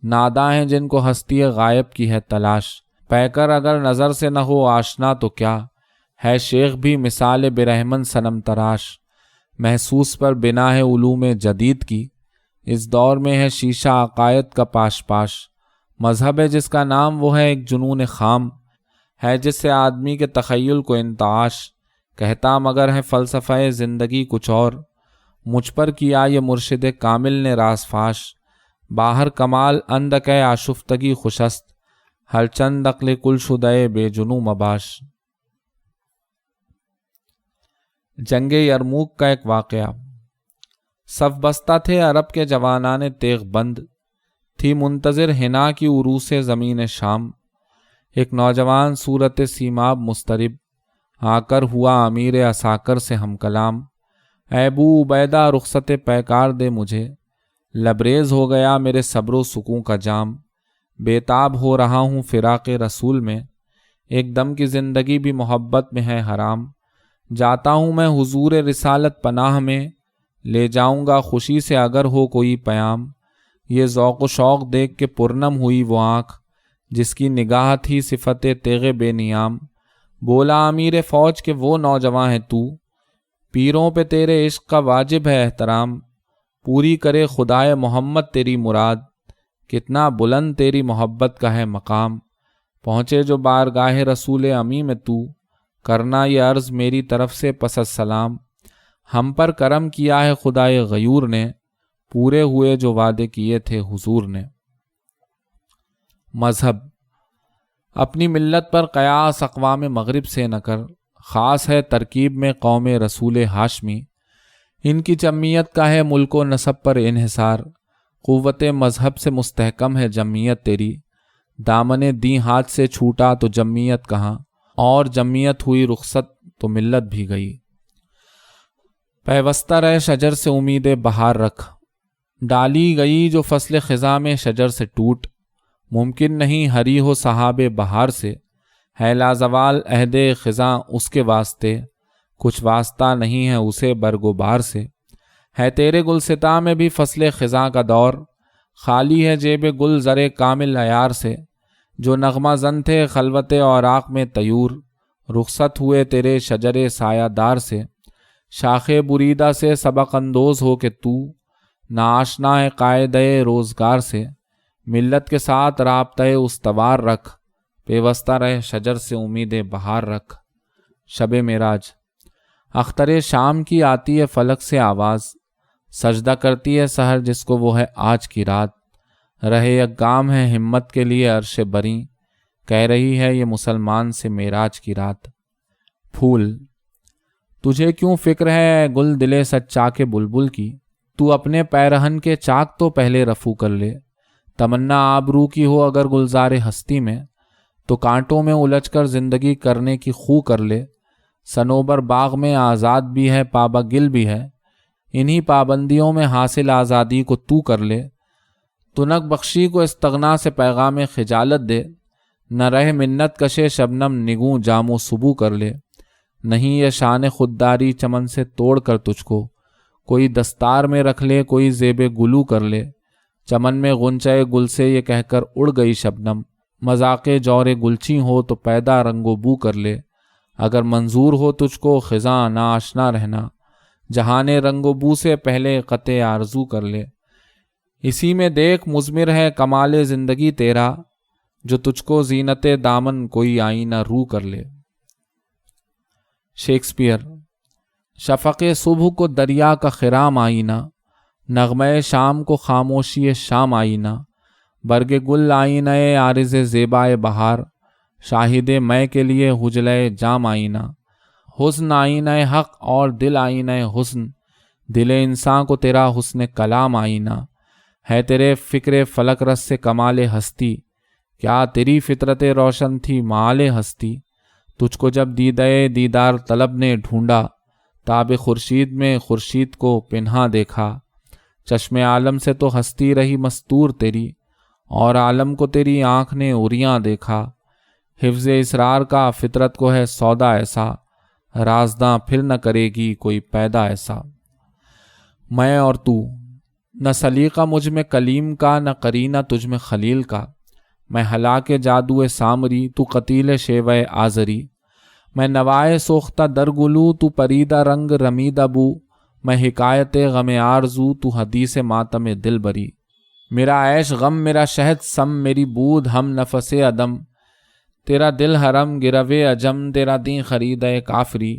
ناداں ہیں جن کو ہستی غائب کی ہے تلاش، پے کر اگر نظر سے نہ ہو آشنا تو کیا ہے شیخ بھی مثال برہمن صنم تراش۔ محسوس پر بنا ہے علوم جدید کی، اس دور میں ہے شیشہ عقائد کا پاش پاش۔ مذہب ہے جس کا نام وہ ہے ایک جنون خام، ہے جس سے آدمی کے تخیل کو انتعاش۔ کہتا مگر ہے فلسفہ زندگی کچھ اور، مجھ پر کیا یہ مرشد کامل نے راز فاش۔ باہر کمال اندکے آشفتگی خوشست، ہر چند عقل کل شدہ بے جنو مباش۔ جنگ یرموک کا ایک واقعہ۔ صف بستہ تھے عرب کے جوانان تیغ بند، تھی منتظر حنا کی عروس زمین شام۔ ایک نوجوان صورت سیماب مضطرب، آ کر ہوا امیر عساکر سے ہم کلام۔ اے ابو عبیدہ رخصت پیکار دے مجھے، لبریز ہو گیا میرے صبر و سکون کا جام۔ بےتاب ہو رہا ہوں فراق رسول میں، ایک دم کی زندگی بھی محبت میں ہے حرام۔ جاتا ہوں میں حضور رسالت پناہ میں، لے جاؤں گا خوشی سے اگر ہو کوئی پیام۔ یہ ذوق و شوق دیکھ کے پرنم ہوئی وہ آنکھ، جس کی نگاہ تھی صفت تیغ بے نیام۔ بولا امیر فوج کہ وہ نوجواں ہے تو، پیروں پہ تیرے عشق کا واجب ہے احترام۔ پوری کرے خدائے محمد تیری مراد، کتنا بلند تیری محبت کا ہے مقام۔ پہنچے جو بارگاہ رسول امی میں تو، کرنا یہ عرض میری طرف سے پس السلام۔ ہم پر کرم کیا ہے خدائے غیور نے، پورے ہوئے جو وعدے کیے تھے حضور نے۔ مذہب اپنی ملت پر قیاس اقوام مغرب سے نہ کر، خاص ہے ترکیب میں قوم رسول ہاشمی۔ ان کی جمعیت کا ہے ملک و نسب پر انحصار، قوت مذہب سے مستحکم ہے جمعیت تیری۔ دامن دیں ہاتھ سے چھوٹا تو جمعیت کہاں، اور جمعیت ہوئی رخصت تو ملت بھی گئی۔ پیوستہ رہ شجر سے امید بہار رکھ، ڈالی گئی جو فصل خزاں میں شجر سے ٹوٹ۔ ممکن نہیں ہری ہو صحاب بہار سے، ہے لازوال عہد خزاں اس کے واسطے۔ کچھ واسطہ نہیں ہے اسے برگ و بار سے، ہے تیرے گلستاں میں بھی فصل خزاں کا دور۔ خالی ہے جیب گل زر کامل عیار سے، جو نغمہ زن تھے خلوت اوراق میں طیور۔ رخصت ہوئے تیرے شجر سایہ دار سے، شاخ بریدہ سے سبق اندوز ہو کہ تو، ناآشنا ہے قاعدہ روزگار سے۔ ملت کے ساتھ رابطہ استوار رکھ، پیوستہ رہ شجر سے امید بہار رکھ۔ شب معراج اختر شام کی آتی ہے فلک سے آواز، سجدہ کرتی ہے سحر جس کو وہ ہے آج کی رات۔ رہے اقدام ہے ہمت کے لیے عرش بری، کہہ رہی ہے یہ مسلمان سے معراج کی رات۔ پھول تجھے کیوں فکر ہے گل دلے سچا کے بلبل کی، تو اپنے پیرہن کے چاک تو پہلے رفو کر لے۔ تمنا آبرو کی ہو اگر گلزار ہستی میں، تو کانٹوں میں الجھ کر زندگی کرنے کی خو کر لے۔ صنوبر باغ میں آزاد بھی ہے پابا گل بھی ہے، انہی پابندیوں میں حاصل آزادی کو تو کر لے۔ تنک بخشی کو استغنا سے پیغام خجالت دے، نہ رہ منت کشے شبنم نگوں جام و صبو کر لے۔ نہیں یہ شان خودداری چمن سے توڑ کر تجھ کو، کوئی دستار میں رکھ لے کوئی زیب گلو کر لے۔ چمن میں غنچہ گل سے یہ کہہ کر اڑ گئی شبنم، مذاق جور گلچی ہو تو پیدا رنگ و بو کر لے۔ اگر منظور ہو تجھ کو خزاں نہ آشنا رہنا، جہان رنگ و بو سے پہلے قطع آرزو کر لے۔ اسی میں دیکھ مضمر ہے کمال زندگی تیرا، جو تجھ کو زینت دامن کوئی آئینہ رو کر لے۔ شیکسپیئر شفق صبح کو دریا کا خرام آئینہ، نغمہ شام کو خاموشی شام آئینہ۔ برگ گل آئینہ عارض زیبائے بہار، شاہد میں کے لیے حجلے جام آئینہ۔ حسن آئینہ حق اور دل آئینہ حسن، دل انسان کو تیرا حسن کلام آئینہ۔ ہے تیرے فکر فلک رس سے کمال ہستی، کیا تیری فطرت روشن تھی مال ہستی۔ تجھ کو جب دیدے دیدار طلب نے ڈھونڈا، تاب خورشید میں خورشید کو پنہا دیکھا۔ چشم عالم سے تو ہستی رہی مستور تیری، اور عالم کو تیری آنکھ نے عریاں دیکھا، حفظ اسرار کا فطرت کو ہے سودا ایسا، رازداں پھر نہ کرے گی کوئی پیدا ایسا۔ میں اور تو، نہ سلیقہ مجھ میں کلیم کا، نہ قرینہ تجھ میں خلیل کا، میں ہلاک جادو سامری، تو قتیل شیوہ آزری، میں نوائے سوختہ درگلو، تو پریدہ رنگ رمیدہ بو، میں حکایت غم آرزو، تو حدیث ماتم دل بری، میرا عیش غم میرا شہد سم، میری بود ہم نفس عدم، تیرا دل حرم گروے عجم، تیرا دین خرید کافری،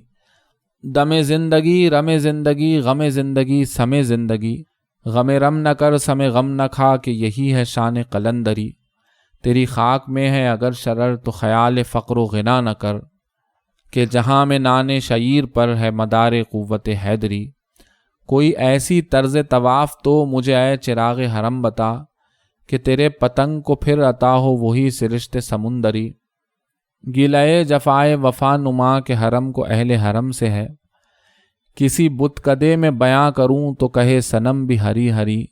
دم زندگی رم زندگی، غم زندگی سم زندگی، غم رم نہ کر سم غم نہ کھا، کہ یہی ہے شان قلندری، تیری خاک میں ہے اگر شرر، تو خیال فقر و غنا نہ کر، کہ جہاں میں نان شعیر پر ہے مدار قوت حیدری، کوئی ایسی طرز طواف تو مجھے اے چراغ حرم بتا، کہ تیرے پتنگ کو پھر عطا ہو وہی سرشت سمندری، گلائے جفائے وفا نما کے حرم کو اہل حرم سے ہے، کسی بت کدے میں بیاں کروں تو کہے صنم بھی ہری ہری،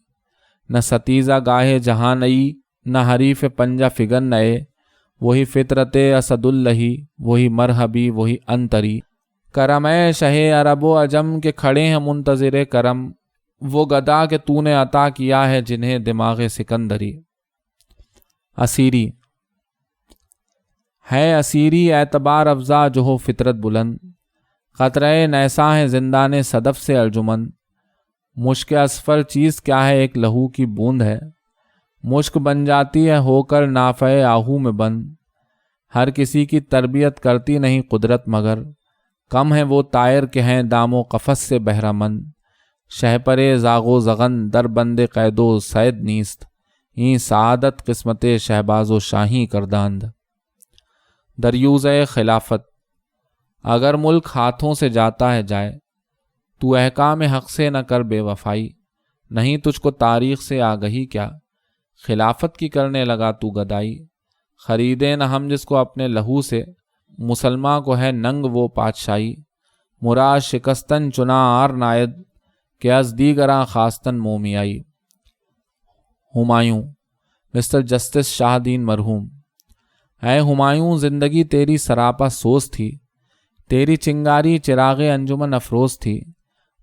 نہ ستیزہ گاہے جہاں نئی، نہ حریف پنجہ فگن نئے، وہی فطرت اسد اللہی، وہی مرحبی وہی انتری، کرم اے شہ عرب و عجم کے کھڑے ہیں منتظر کرم، وہ گدا کہ تو نے عطا کیا ہے جنہیں دماغ سکندری۔ اسیری ہے اسیری اعتبار افزا جو ہو فطرت بلند، قطرہ نیسا ہے زندان صدف سے ارجمند، مشک اسفر چیز کیا ہے ایک لہو کی بوند ہے، مشک بن جاتی ہے ہو کر نافع آہو میں بند، ہر کسی کی تربیت کرتی نہیں قدرت مگر، کم ہے وہ طائر کے ہیں دام و قفس سے بہرہ مند، شہ پرے زاغ و زغن در بند قید و صید نیست، این سعادت قسمت شہباز و شاہی کرداند۔ دریوزہ خلافت اگر ملک ہاتھوں سے جاتا ہے جائے، تو احکام حق سے نہ کر بے وفائی، نہیں تجھ کو تاریخ سے آگہی کیا، خلافت کی کرنے لگا تو گدائی، خریدے نہ ہم جس کو اپنے لہو سے، مسلماں کو ہے ننگ وہ پادشاہی، مراد شکستن چنا آر نائد، کہ از دیگراں خواستن مومیائی۔ ہمایوں مسٹر جسٹس شاہ دین مرحوم۔ اے ہمایوں زندگی تیری سراپا سوز تھی، تیری چنگاری چراغ انجمن افروز تھی،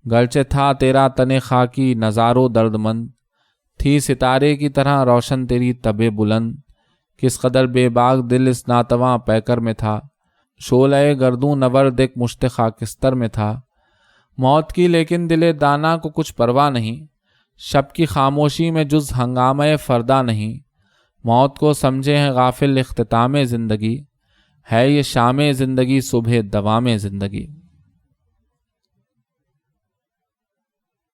گرچہ تھا تیرا تن خاکی نظارو درد مند، تھی ستارے کی طرح روشن تیری تب بلند، کس قدر بے باک دل اس ناتواں پیکر میں تھا، شعلہ گردوں نورد ایک مشت خاکستر میں تھا، موت کی لیکن دل دانا کو کچھ پرواہ نہیں، شب کی خاموشی میں جز ہنگامہ فردا نہیں، موت کو سمجھے ہیں غافل اختتام زندگی، ہے یہ شام زندگی صبح دوام زندگی۔